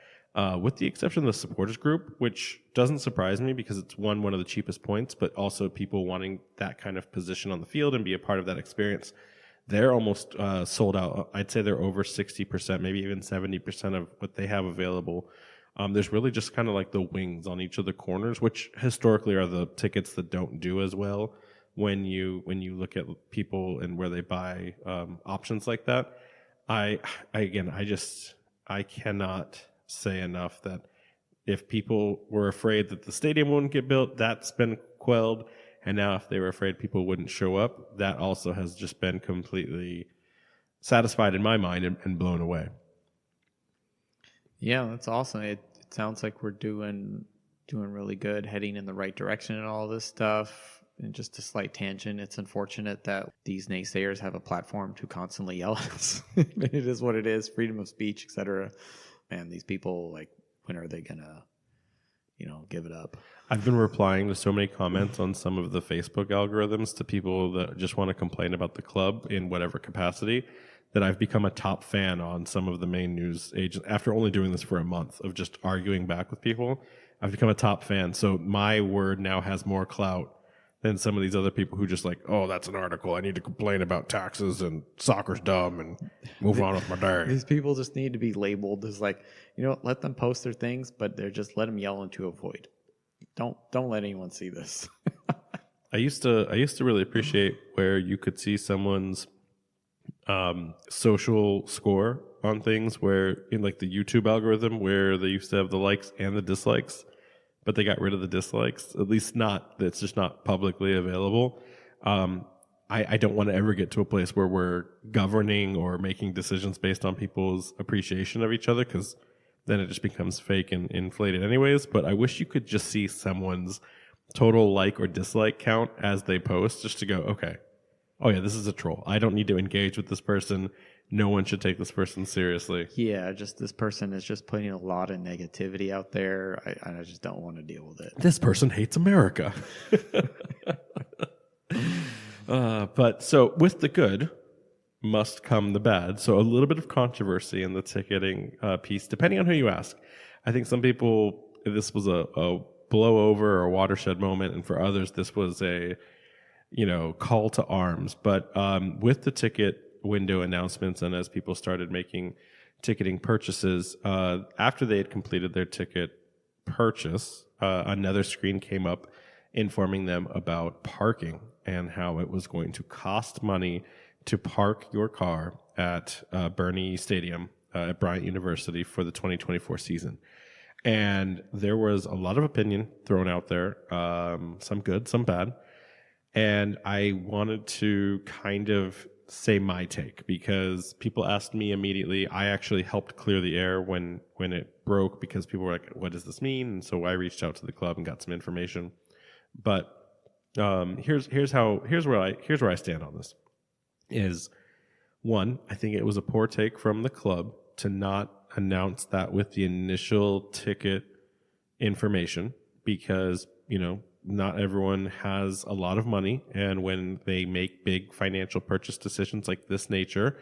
with the exception of the supporters group, which doesn't surprise me because it's one of the cheapest points, but also people wanting that kind of position on the field and be a part of that experience. They're almost sold out. I'd say they're over 60%, maybe even 70% of what they have available. There's really just kind of like the wings on each of the corners, which historically are the tickets that don't do as well when you look at people and where they buy options like that. I cannot say enough that if people were afraid that the stadium wouldn't get built, that's been quelled. And now if they were afraid people wouldn't show up, that also has just been completely satisfied in my mind and blown away. Yeah, that's awesome. It sounds like we're doing really good, heading in the right direction and all this stuff. And just a slight tangent, it's unfortunate that these naysayers have a platform to constantly yell at us. It is what it is, freedom of speech, etc. Man, these people, like, when are they gonna, give it up? I've been replying to so many comments on some of the Facebook algorithms to people that just want to complain about the club in whatever capacity, that I've become a top fan on some of the main news agents. After only doing this for a month of just arguing back with people, I've become a top fan. So my word now has more clout than some of these other people who just like, oh, that's an article. I need to complain about taxes and soccer's dumb and move on with my day. These people just need to be labeled as like, let them post their things, but they're just let them yell into a void. Don't let anyone see this. I used to really appreciate where you could see someone's social score on things, where in like the YouTube algorithm where they used to have the likes and the dislikes, but they got rid of the dislikes. At least it's just not publicly available. I don't want to ever get to a place where we're governing or making decisions based on people's appreciation of each other, because then it just becomes fake and inflated anyways. But I wish you could just see someone's total like or dislike count as they post, just to go, okay, oh yeah, this is a troll. I don't need to engage with this person. No one should take this person seriously. Yeah, just this person is just putting a lot of negativity out there. I just don't want to deal with it. This person hates America. But so with the good must come the bad. So a little bit of controversy in the ticketing piece, depending on who you ask. I think some people, this was a blowover or a watershed moment, and for others, this was a call to arms. But with the ticket window announcements, and as people started making ticketing purchases, after they had completed their ticket purchase, another screen came up informing them about parking and how it was going to cost money to park your car at Bernie Stadium at Bryant University for the 2024 season. And there was a lot of opinion thrown out there, some good, some bad. And I wanted to kind of say my take, because people asked me immediately. I actually helped clear the air when it broke, because people were like, what does this mean? And so I reached out to the club and got some information. But here's where I stand on this. Is one, I think it was a poor take from the club to not announce that with the initial ticket information, because not everyone has a lot of money, and when they make big financial purchase decisions like this nature,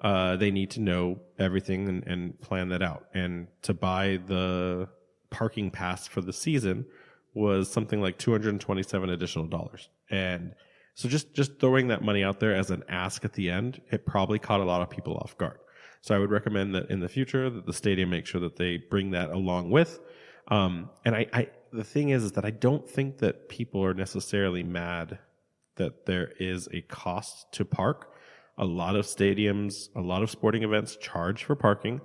they need to know everything and plan that out. And to buy the parking pass for the season was something like $227 additional dollars. And so just throwing that money out there as an ask at the end, it probably caught a lot of people off guard. So I would recommend that in the future that the stadium make sure that they bring that along with. And the thing is that I don't think that people are necessarily mad that there is a cost to park. A lot of stadiums, a lot of sporting events charge for parking.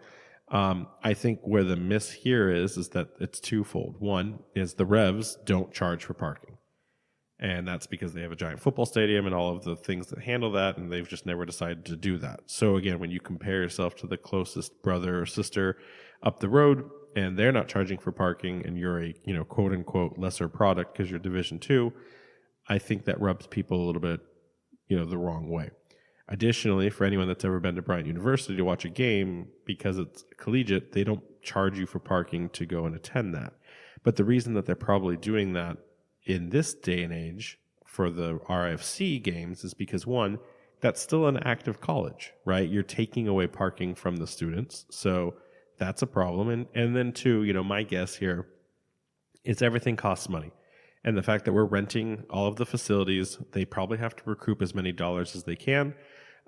I think where the miss here is that it's twofold. One is the Revs don't charge for parking. And that's because they have a giant football stadium and all of the things that handle that, and they've just never decided to do that. So again, when you compare yourself to the closest brother or sister up the road, and they're not charging for parking, and you're a quote unquote lesser product because you're Division II, I think that rubs people a little bit the wrong way. Additionally, for anyone that's ever been to Bryant University to watch a game, because it's collegiate, they don't charge you for parking to go and attend that. But the reason that they're probably doing that in this day and age for the RFC games is because, one, that's still an active college, right? You're taking away parking from the students. So that's a problem. And then two, my guess here is everything costs money. And the fact that we're renting all of the facilities, they probably have to recoup as many dollars as they can.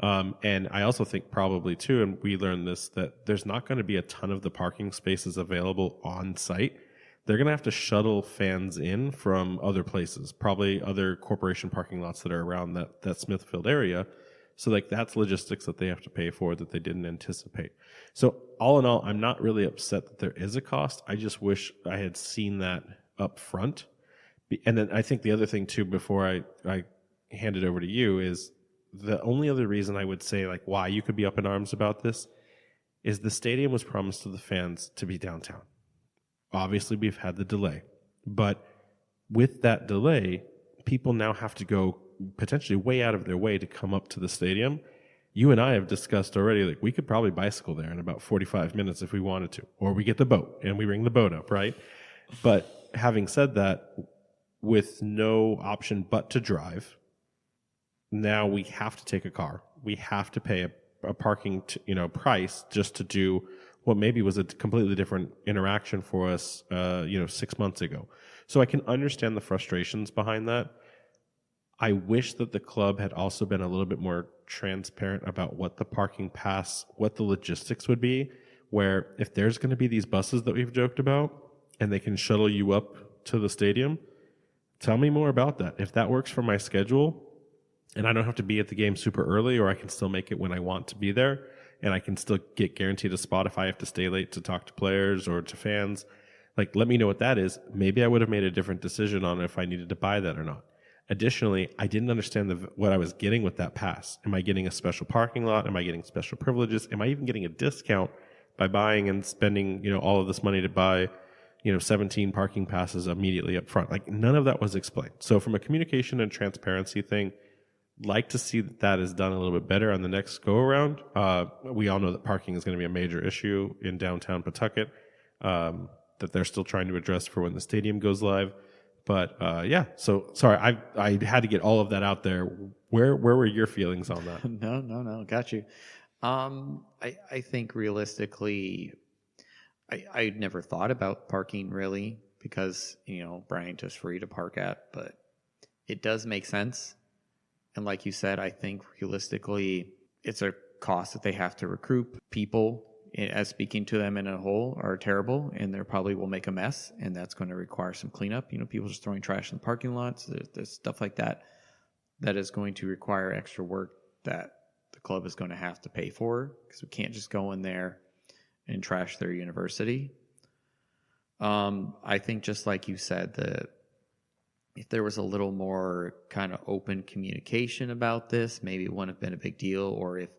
And I also think probably too, and we learned this, that there's not going to be a ton of the parking spaces available on site. They're going to have to shuttle fans in from other places, probably other corporation parking lots that are around that Smithfield area. So that's logistics that they have to pay for that they didn't anticipate. So all in all, I'm not really upset that there is a cost. I just wish I had seen that up front, And then I think the other thing too, before I hand it over to you, is the only other reason I would say like why you could be up in arms about this is the stadium was promised to the fans to be downtown. Obviously, we've had the delay, but with that delay, people now have to go potentially way out of their way to come up to the stadium. You and I have discussed already, like we could probably bicycle there in about 45 minutes if we wanted to, or we get the boat and we bring the boat up, right? But having said that, with no option but to drive, now we have to take a car. We have to pay a parking price just to do what maybe was a completely different interaction for us 6 months ago. So I can understand the frustrations behind that. I wish that the club had also been a little bit more transparent about what the parking pass, what the logistics would be, where if there's going to be these buses that we've joked about and they can shuttle you up to the stadium, tell me more about that. If that works for my schedule and I don't have to be at the game super early, or I can still make it when I want to be there and I can still get guaranteed a spot if I have to stay late to talk to players or to fans, like let me know what that is. Maybe I would have made a different decision on if I needed to buy that or not. Additionally, I didn't understand what I was getting with that pass. Am I getting a special parking lot? Am I getting special privileges? Am I even getting a discount by buying and spending, all of this money to buy, 17 parking passes immediately up front? Like none of that was explained. So from a communication and transparency thing, like to see that is done a little bit better on the next go around. We all know that parking is going to be a major issue in downtown Pawtucket that they're still trying to address for when the stadium goes live. But so sorry, I had to get all of that out there. Where were your feelings on that? No, got you. I think realistically, I never thought about parking really because Bryant is free to park at, but it does make sense. And like you said, I think realistically, it's a cost that they have to recoup. People, as speaking to them in a whole, are terrible, and they probably will make a mess, and that's going to require some cleanup. People just throwing trash in the parking lots. There's stuff like that that is going to require extra work that the club is going to have to pay for because we can't just go in there and trash their university. I think just like you said, if there was a little more kind of open communication about this, maybe it wouldn't have been a big deal, or if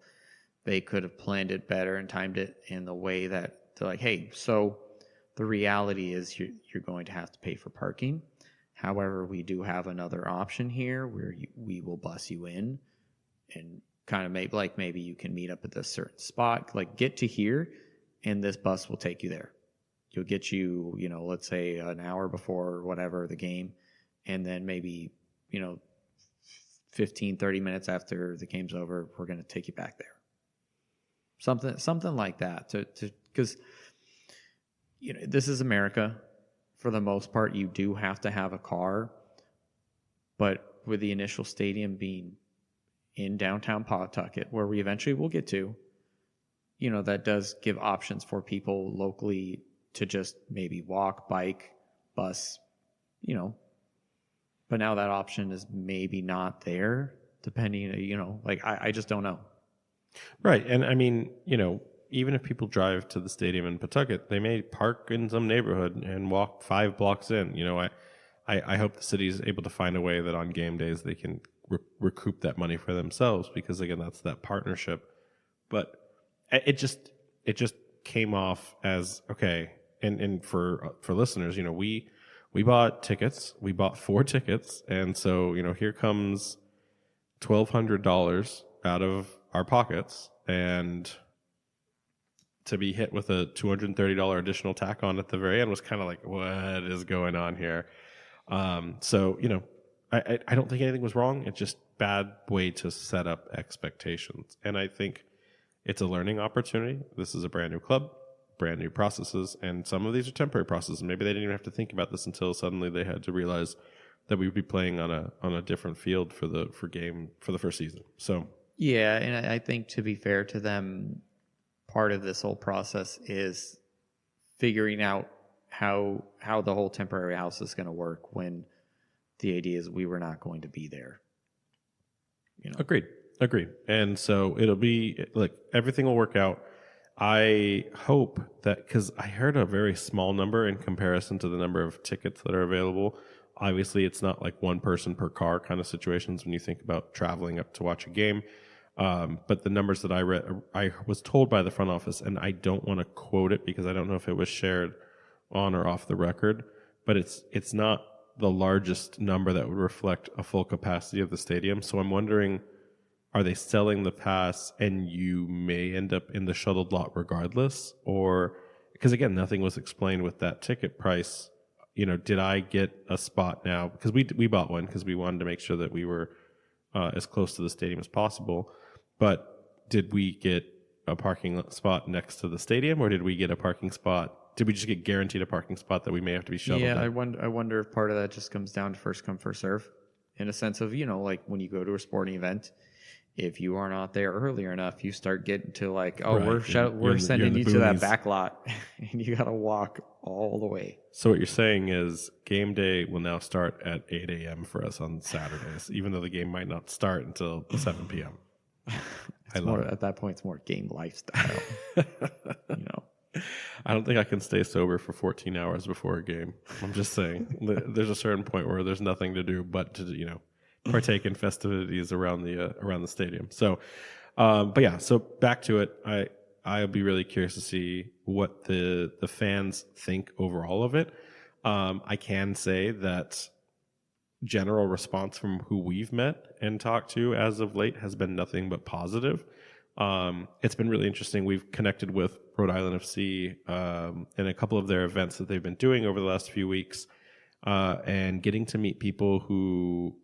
they could have planned it better and timed it in the way that they're like, hey, so the reality is you're going to have to pay for parking. However, we do have another option here where we will bus you in and kind of maybe you can meet up at this certain spot, like get to here and this bus will take you there. You'll get you, let's say an hour before whatever the game. And then maybe, 15, 30 minutes after the game's over, we're going to take you back there. Something like that. Because, this is America. For the most part, you do have to have a car. But with the initial stadium being in downtown Pawtucket, where we eventually will get to, that does give options for people locally to just maybe walk, bike, bus, But now that option is maybe not there, depending, I just don't know. Right. And I mean, even if people drive to the stadium in Pawtucket, they may park in some neighborhood and walk 5 blocks in. I hope the city is able to find a way that on game days they can recoup that money for themselves because, again, that's that partnership. But it just came off as, okay, and for listeners, we bought tickets. We bought 4 tickets. And so, here comes $1,200 out of our pockets. And to be hit with a $230 additional tack on at the very end was kind of like, what is going on here? So, I don't think anything was wrong. It's just bad way to set up expectations. And I think it's a learning opportunity. This is a brand new club. Brand new processes, and some of these are temporary processes. Maybe they didn't even have to think about this until suddenly they had to realize that we would be playing on a different field for the first season. So yeah, and I think to be fair to them, part of this whole process is figuring out how the whole temporary house is going to work when the idea is we were not going to be there. Agreed. And so it'll be like everything will work out. I hope that, because I heard a very small number in comparison to the number of tickets that are available. Obviously, it's not like one person per car kind of situations when you think about traveling up to watch a game. But the numbers that I read, I was told by the front office, and I don't want to quote it because I don't know if it was shared on or off the record, but it's not the largest number that would reflect a full capacity of the stadium. So I'm wondering, are they selling the pass and you may end up in the shuttled lot regardless? Or, because again, nothing was explained with that ticket price. Did I get a spot now? Because we bought one because we wanted to make sure that we were as close to the stadium as possible. But did we get a parking spot next to the stadium, or did we get a parking spot? Did we just get guaranteed a parking spot that we may have to be shuttled? Yeah, at? I wonder if part of that just comes down to first come, first serve, in a sense of, like when you go to a sporting event, if you are not there earlier enough, you start getting to like, oh, Right. we're sending you to that boonies. back lot, and you got to walk all the way. So what you're saying is game day will now start at 8 a.m. for us on Saturdays, even though the game might not start until 7 p.m. At that point, it's more game lifestyle. I don't think I can stay sober for 14 hours before a game. I'm just saying. There's a certain point where there's nothing to do but to partake in festivities around the stadium. So, but yeah. So back to it. I'll be really curious to see what the fans think overall of it. I can say that general response from who we've met and talked to as of late has been nothing but positive. It's been really interesting. We've connected with Rhode Island FC in a couple of their events that they've been doing over the last few weeks, and getting to meet people who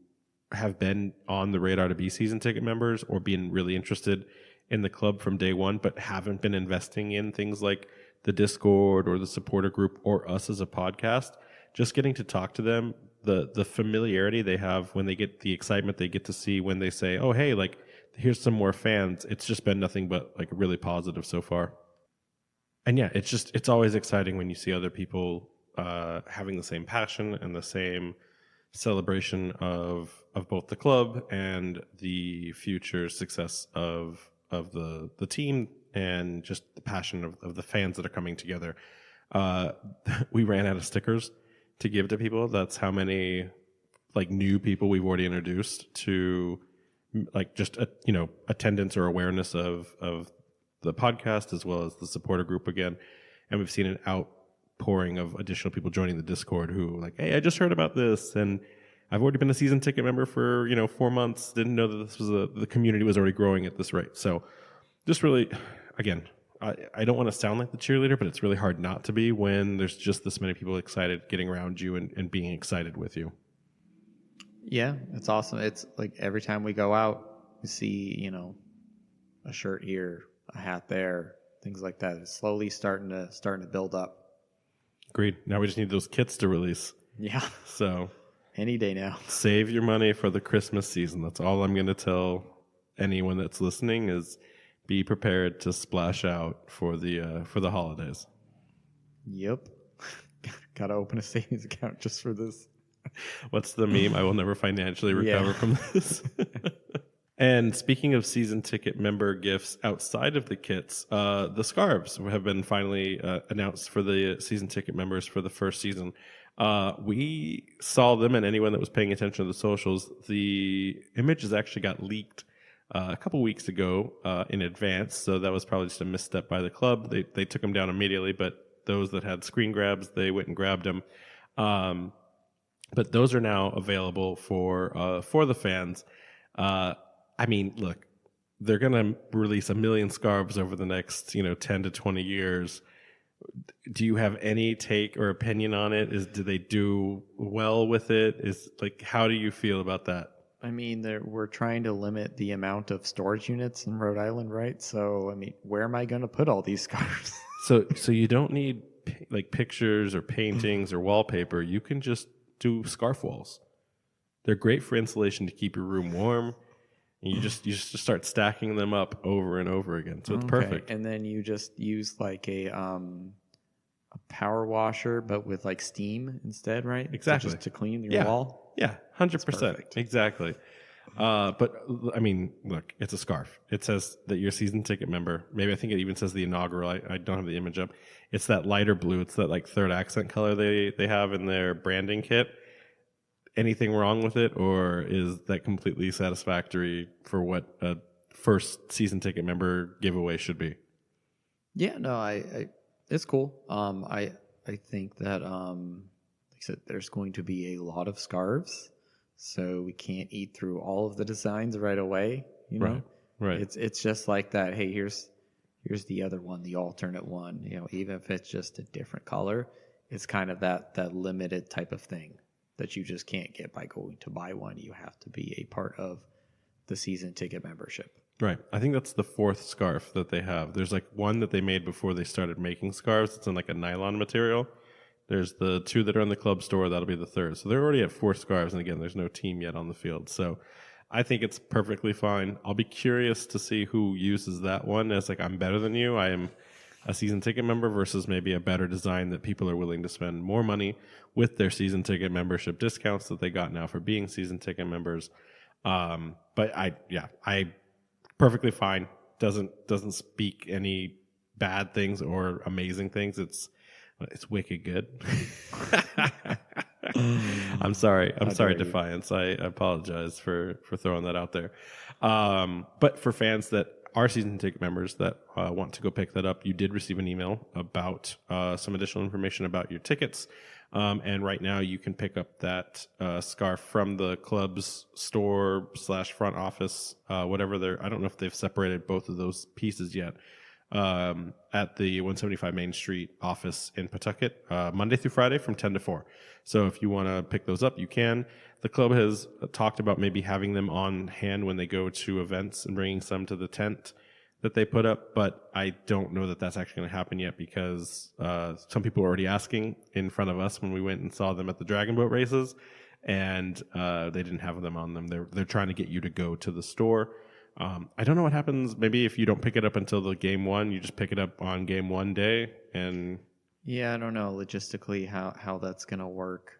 have been on the radar to be season ticket members or being really interested in the club from day one, but haven't been investing in things like the Discord or the supporter group or us as a podcast. Just getting to talk to them, the familiarity they have when they get the excitement they get to see when they say, oh, hey, like, here's some more fans. It's just been nothing but like really positive so far. And yeah, it's always exciting when you see other people having the same passion and the same celebration of both the club and the future success of the team, and just the passion of the fans that are coming together. We ran out of stickers to give to people. That's how many like new people we've already introduced to like just attendance or awareness of the podcast, as well as the supporter group again. And we've seen an outpouring of additional people joining the Discord who like, hey, I just heard about this, and I've already been a season ticket member for 4 months. Didn't know that this was the community was already growing at this rate. So just really, again, I don't want to sound like the cheerleader, but it's really hard not to be when there's just this many people excited getting around you and being excited with you. Yeah, it's awesome. It's like every time we go out, we see, a shirt here, a hat there, things like that. It's slowly starting to build up. Agreed. Now we just need those kits to release. Yeah. So any day now. Save your money for the Christmas season. That's all I'm going to tell anyone that's listening is be prepared to splash out for the holidays. Yep. Got to open a savings account just for this. What's the meme? I will never financially recover from this. And speaking of season ticket member gifts outside of the kits, the scarves have been finally announced for the season ticket members for the first season. We saw them, and anyone that was paying attention to the socials, the images actually got leaked a couple weeks ago in advance, so that was probably just a misstep by the club. They took them down immediately, but those that had screen grabs, they went and grabbed them. But those are now available for the fans. I mean, look, they're going to release 1 million scarves over the next 10 to 20 years. Do you have any take or opinion on it? Do they do well with it? How do you feel about that? I mean, we're trying to limit the amount of storage units in Rhode Island, right? So, I mean, where am I going to put all these scarves? So you don't need like pictures or paintings or wallpaper. You can just do scarf walls. They're great for insulation to keep your room warm. And you just start stacking them up over and over again. So it's perfect. And then you just use like a power washer, but with like steam instead, right? Exactly. So just to clean your wall. Yeah, 100%. Exactly. But I mean, look, it's a scarf. It says that you're a season ticket member. Maybe I think it even says the inaugural. I don't have the image up. It's that lighter blue. It's that like third accent color they have in their branding kit. anything wrong with it, or is that completely satisfactory for what a first season ticket member giveaway should be? Yeah, no, I it's cool. I think that like I said, there's going to be a lot of scarves, so we can't eat through all of the designs right away. You know, Right. it's just like that. Hey, here's the other one, the alternate one. You know, even if it's just a different color, it's kind of that limited type of thing that you just can't get by going to buy one. You have to be a part of the season ticket membership. Right. I think that's the fourth scarf that they have. There's like one that they made before they started making scarves. It's in like a nylon material. There's the two that are in the club store. That'll be the third. So they're already at 4 scarves. And again, there's no team yet on the field. So I think it's perfectly fine. I'll be curious to see who uses that one as like, I'm better than you. I am a season ticket member versus maybe a better design that people are willing to spend more money with their season ticket membership discounts that they got now for being season ticket members. But I perfectly fine. Doesn't speak any bad things or amazing things. It's wicked good. I'm sorry, Defiance. I apologize for throwing that out there. But for fans that are season ticket members that want to go pick that up, you did receive an email about some additional information about your tickets. And right now you can pick up that scarf from the club's store / front office, whatever they're, I don't know if they've separated both of those pieces yet, at the 175 Main Street office in Pawtucket, Monday through Friday from 10 to 4. So if you want to pick those up, you can. The club has talked about maybe having them on hand when they go to events and bringing some to the tent that they put up, but I don't know that that's actually going to happen yet because some people were already asking in front of us when we went and saw them at the Dragon Boat races, and they didn't have them on them. They're trying to get you to go to the store. I don't know what happens. Maybe if you don't pick it up until the game one, you just pick it up on game one day. And yeah, I don't know logistically how that's going to work.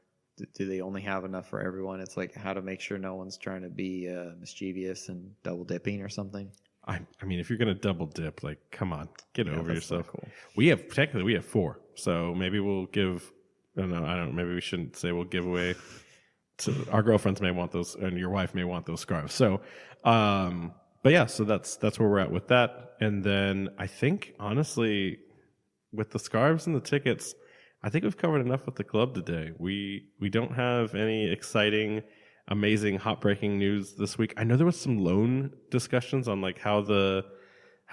Do they only have enough for everyone? It's like how to make sure no one's trying to be mischievous and double dipping or something. I mean, if you're going to double dip, like, come on, get over yourself. Cool. We have 4, so maybe we'll give. I don't know. Maybe we shouldn't say we'll give away. To our girlfriends may want those, and your wife may want those scarves. So, but yeah, so that's where we're at with that. And then I think honestly, with the scarves and the tickets, I think we've covered enough with the club today. We don't have any exciting, amazing, hot breaking news this week. I know there was some loan discussions on like how the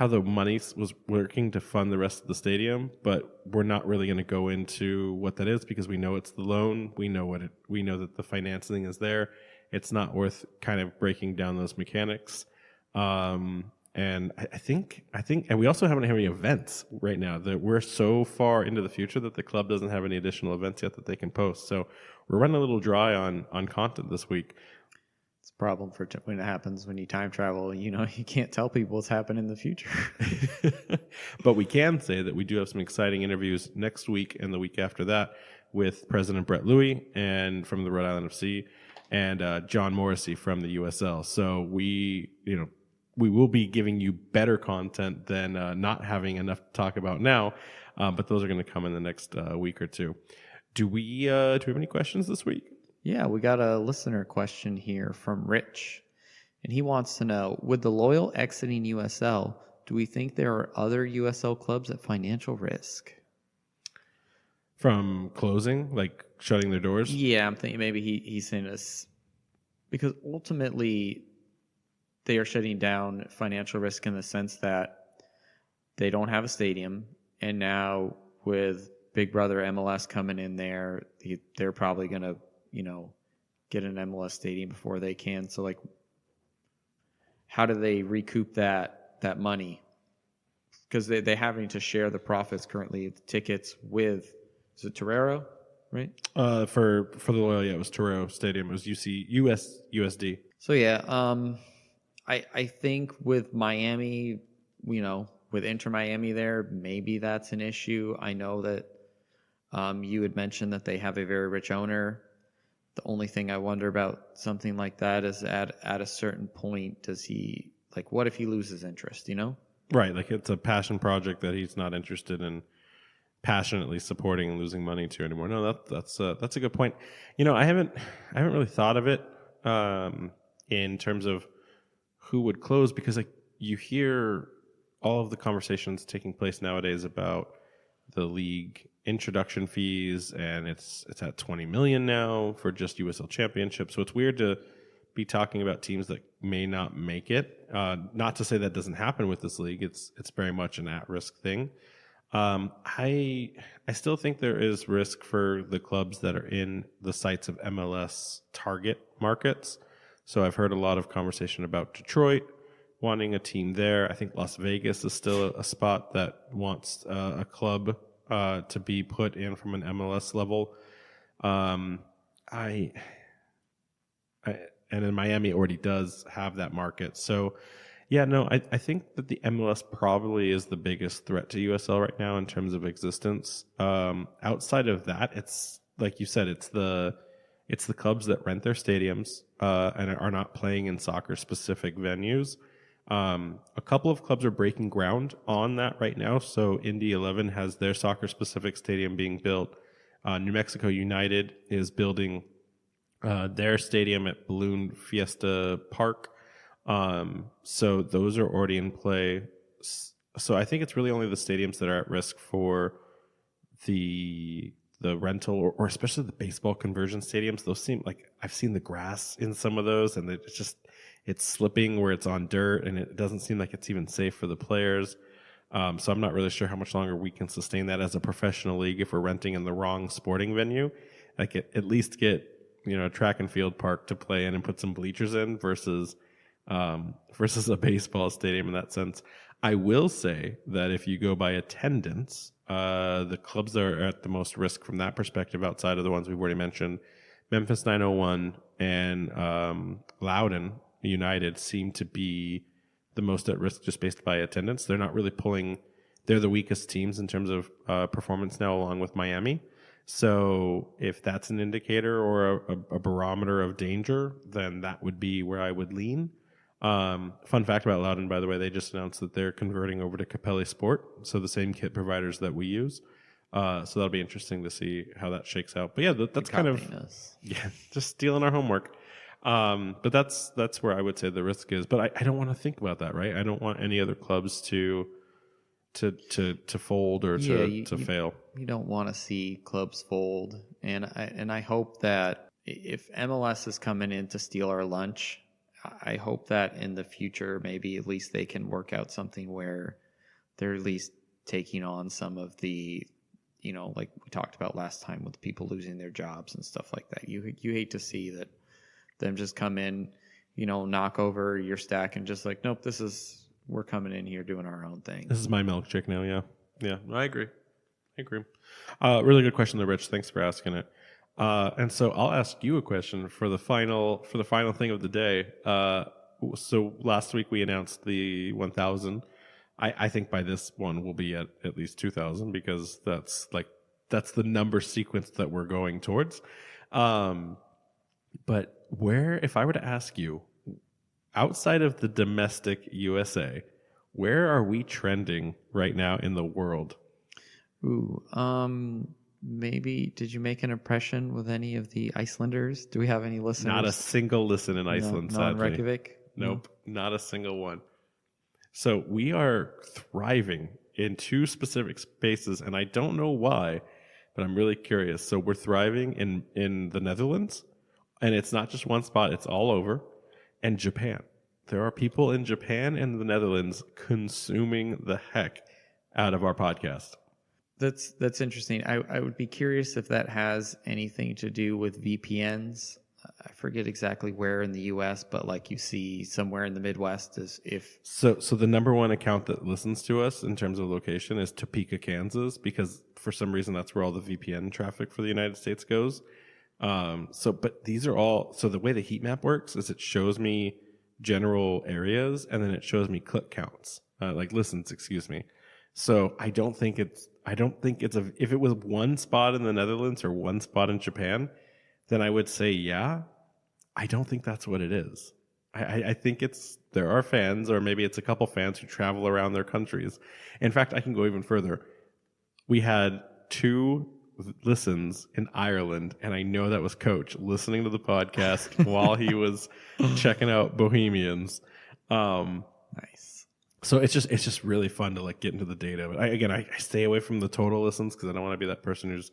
money was working to fund the rest of the stadium, but we're not really going to go into what that is because we know it's the loan. We know that the financing is there. It's not worth kind of breaking down those mechanics. And I think, and we also haven't had any events right now. That we're so far into the future that the club doesn't have any additional events yet that they can post. So we're running a little dry on content this week. It's a problem for when it happens when you time travel. You know, you can't tell people what's happening in the future. But we can say that we do have some exciting interviews next week and the week after that with President Brett Louie and from the Rhode Island FC and John Morrissey from the USL. So we will be giving you better content than not having enough to talk about now, but those are going to come in the next week or two. Do we have any questions this week? Yeah, we got a listener question here from Rich, and he wants to know, with the Loyal exiting USL, do we think there are other USL clubs at financial risk? From closing, like shutting their doors? Yeah, I'm thinking maybe he's saying this because ultimately they are shutting down financial risk in the sense that they don't have a stadium, and now with Big Brother MLS coming in there, they're probably going to, get an MLS stadium before they can. So, like, how do they recoup that money? Because they're having to share the profits currently, the tickets with, is it Torero, right? For the Loyal, yeah, it was Torero Stadium. It was USD. So, yeah, I think with Miami, with Inter Miami there, maybe that's an issue. I know that you had mentioned that they have a very rich owner. The only thing I wonder about something like that is at a certain point, does he, like, what if he loses interest, Right, like it's a passion project that he's not interested in passionately supporting and losing money to anymore. No, that's a good point. I haven't really thought of it in terms of who would close, because like you hear all of the conversations taking place nowadays about the league introduction fees, and it's at 20 million now for just USL Championship. So it's weird to be talking about teams that may not make it. Not to say that doesn't happen with this league. It's very much an at-risk thing. I still think there is risk for the clubs that are in the sites of MLS target markets. So I've heard a lot of conversation about Detroit wanting a team there. I think Las Vegas is still a spot that wants a club to be put in from an MLS level. And then Miami already does have that market. So, yeah, no, I think that the MLS probably is the biggest threat to USL right now in terms of existence. Outside of that, it's like you said, it's the clubs that rent their stadiums and are not playing in soccer-specific venues. A couple of clubs are breaking ground on that right now. So Indy 11 has their soccer-specific stadium being built. New Mexico United is building their stadium at Balloon Fiesta Park. So those are already in play. So I think it's really only the stadiums that are at risk for the rental or especially the baseball conversion stadiums. Those seem like I've seen the grass in some of those, and it's slipping where it's on dirt, and it doesn't seem like it's even safe for the players. So I'm not really sure how much longer we can sustain that as a professional league if we're renting in the wrong sporting venue. Like at least get a track and field park to play in and put some bleachers in versus a baseball stadium in that sense. I will say that if you go by attendance, the clubs that are at the most risk from that perspective, outside of the ones we've already mentioned, Memphis 901 and Loudoun United seem to be the most at risk just based by attendance. They're not really pulling. They're the weakest teams in terms of performance now, along with Miami. So if that's an indicator or a barometer of danger, then that would be where I would lean. Fun fact about Loudoun, by the way, they just announced that they're converting over to Capelli Sport, so the same kit providers that we use. So that'll be interesting to see how that shakes out. But yeah, that's kind of just stealing our homework. But that's where I would say the risk is. But I don't want to think about that, right? I don't want any other clubs to fold or to fail. You don't want to see clubs fold, and I hope that if MLS is coming in to steal our lunch, I hope that in the future maybe at least they can work out something where they're at least taking on some of the, like we talked about last time with people losing their jobs and stuff like that. You hate to see that them just come in, knock over your stack and just like, nope, we're coming in here doing our own thing. This is my milkshake now. Yeah, I agree. Really good question there, Rich. Thanks for asking it. And so I'll ask you a question for the final thing of the day. So last week we announced the 1,000. I think by this one we'll be at least 2,000 because that's the number sequence that we're going towards. But if I were to ask you, outside of the domestic USA, where are we trending right now in the world? Maybe, did you make an impression with any of the Icelanders? Do we have any listeners? Not a single listen in Iceland, sadly. Reykjavik? Nope, not a single one. So we are thriving in two specific spaces, and I don't know why, but I'm really curious. So we're thriving in the Netherlands, and it's not just one spot, it's all over, and Japan. There are people in Japan and the Netherlands consuming the heck out of our podcast. That's interesting. I would be curious if that has anything to do with VPNs. I forget exactly where in the U.S., but like you see somewhere in the Midwest is if... So the number one account that listens to us in terms of location is Topeka, Kansas, because for some reason that's where all the VPN traffic for the United States goes. But these are all... So the way the heat map works is it shows me general areas, and then it shows me click counts, listens, excuse me. So I don't think it's if it was one spot in the Netherlands or one spot in Japan, then I would say, yeah. I don't think that's what it is. I think there are fans, or maybe it's a couple fans who travel around their countries. In fact, I can go even further. We had two listens in Ireland, and I know that was Coach listening to the podcast while he was checking out Bohemians. Nice. So it's just really fun to like get into the data. But I stay away from the total listens because I don't want to be that person who's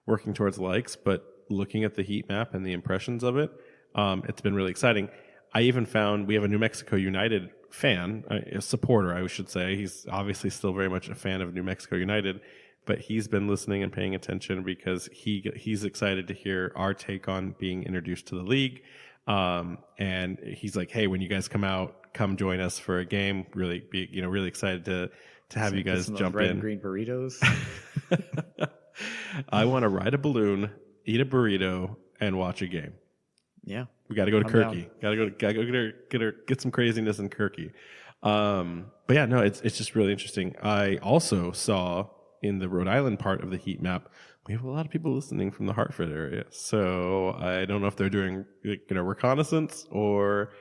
working towards likes. But looking at the heat map and the impressions of it, it's been really exciting. I even found we have a New Mexico United fan, a supporter, I should say. He's obviously still very much a fan of New Mexico United, but he's been listening and paying attention because he's excited to hear our take on being introduced to the league. And he's like, hey, when you guys come out, come join us for a game. Really excited to have you guys jump red in. And green burritos. I want to ride a balloon, eat a burrito, and watch a game. Yeah. We got to go to Kirky. Got to go get some craziness in Kirky. But yeah, no, it's just really interesting. I also saw in the Rhode Island part of the heat map, we have a lot of people listening from the Hartford area. So I don't know if they're doing reconnaissance or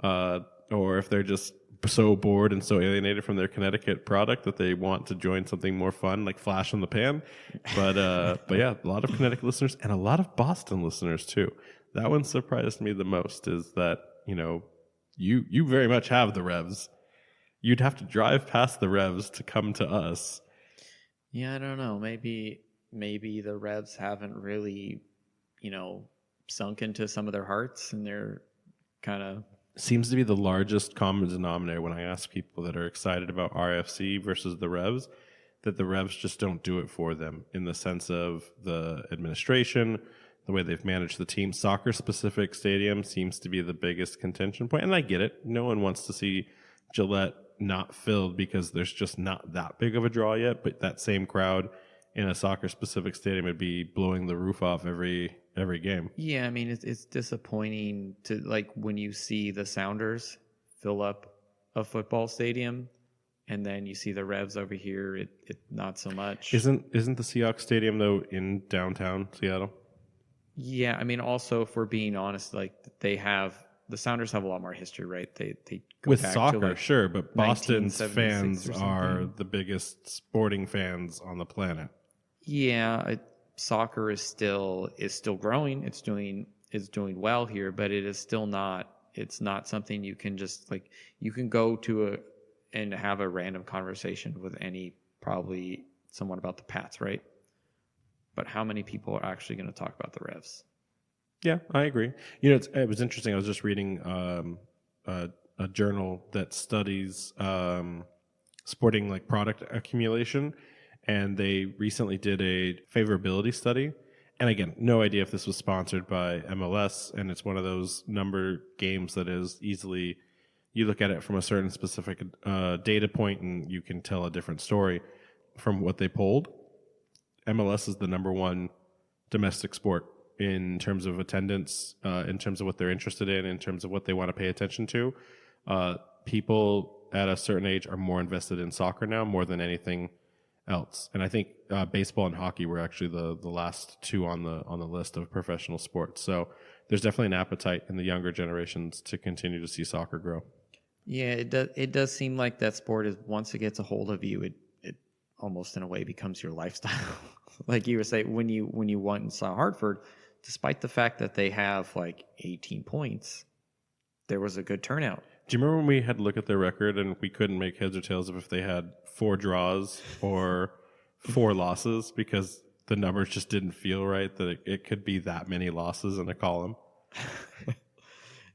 if they're just so bored and so alienated from their Connecticut product that they want to join something more fun, like Flash in the Pan. But yeah, a lot of Connecticut listeners and a lot of Boston listeners too. That one surprised me the most is that, you very much have the Revs. You'd have to drive past the Revs to come to us. Yeah, I don't know. Maybe the Revs haven't really, sunk into some of their hearts, and they're kind of... Seems to be the largest common denominator when I ask people that are excited about RFC versus the Revs, that the Revs just don't do it for them in the sense of the administration, the way they've managed the team. Soccer-specific stadium seems to be the biggest contention point, and I get it. No one wants to see Gillette not filled because there's just not that big of a draw yet, but that same crowd in a soccer-specific stadium would be blowing the roof off every game. Yeah, I mean, it's disappointing to, like, when you see the Sounders fill up a football stadium, and then you see the Revs over here, it not so much. Isn't the Seahawks stadium, though, in downtown Seattle? Yeah, I mean, also, if we're being honest, like, the Sounders have a lot more history, right? They go with back soccer, to, like, sure, but Boston's 1976 fans or are something. the biggest sporting fans on the planet. Yeah, soccer is still growing. It's doing well here, but it is still not. It's not something you can just, like, you can go to and have a random conversation with probably someone about the Pats, right? But how many people are actually going to talk about the Revs? Yeah, I agree. It was interesting. I was just reading a journal that studies sporting like product accumulation, and they recently did a favorability study. And again, no idea if this was sponsored by MLS, and it's one of those number games that is easily, you look at it from a certain specific data point and you can tell a different story from what they polled. MLS is the number one domestic sport in terms of attendance, in terms of what they're interested in terms of what they want to pay attention to. People at a certain age are more invested in soccer now, more than anything else. And I think baseball and hockey were actually the last two on the list of professional sports. So there's definitely an appetite in the younger generations to continue to see soccer grow. Yeah, it does seem like that sport is, once it gets a hold of you, it almost in a way becomes your lifestyle. Like you were saying, when you went and saw Hartford, despite the fact that they have like 18 points, there was a good turnout. Do you remember when we had to look at their record and we couldn't make heads or tails of if they had 4 draws or 4 losses because the numbers just didn't feel right, that it could be that many losses in a column?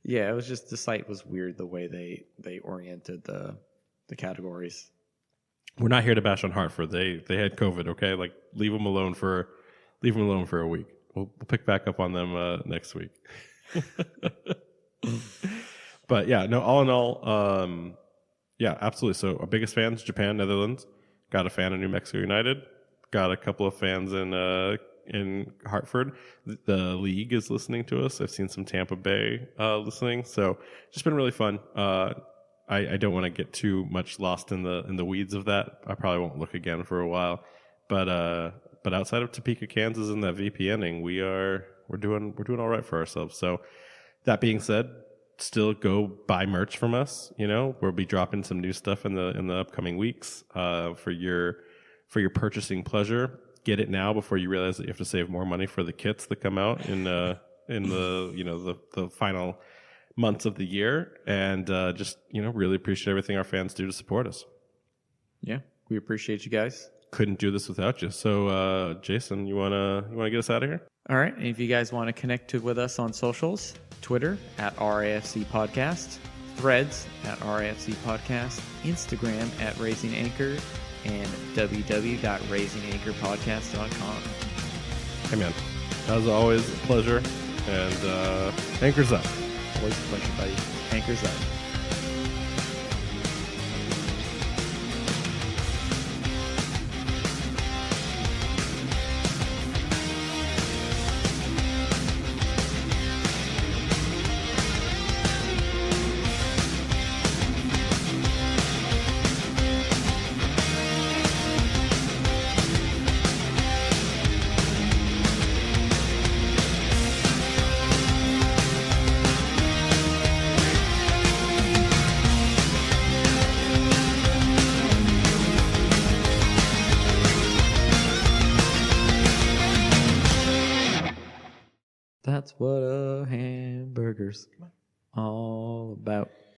Yeah, it was just, the site was weird the way they oriented the categories. We're not here to bash on Hartford. They had COVID, okay? Like leave them alone for a week. We'll pick back up on them next week. But yeah, no, all in all, yeah, absolutely. So our biggest fans, Japan, Netherlands. Got a fan of New Mexico United. Got a couple of fans in Hartford. The league is listening to us. I've seen some Tampa Bay listening. So just been really fun. I don't want to get too much lost in the weeds of that. I probably won't look again for a while. But outside of Topeka, Kansas, and that VPNing, we're doing all right for ourselves. So that being said, still go buy merch from us. We'll be dropping some new stuff in the upcoming weeks for your purchasing pleasure. get it now before you realize that you have to save more money for the kits that come out in the the final months of the year. And just really appreciate everything our fans do to support us. Yeah, we appreciate you guys. Couldn't do this without you. So Jason, you wanna get us out of here? All right. And if you guys want to connect with us on socials, Twitter at RAFC Podcast, Threads at RAFC Podcast, Instagram at Raising Anchor, and www.raisinganchorpodcast.com. Hey man, as always, a pleasure. And anchors up. Always a pleasure, buddy. Anchors up. That's what a hamburger's all about.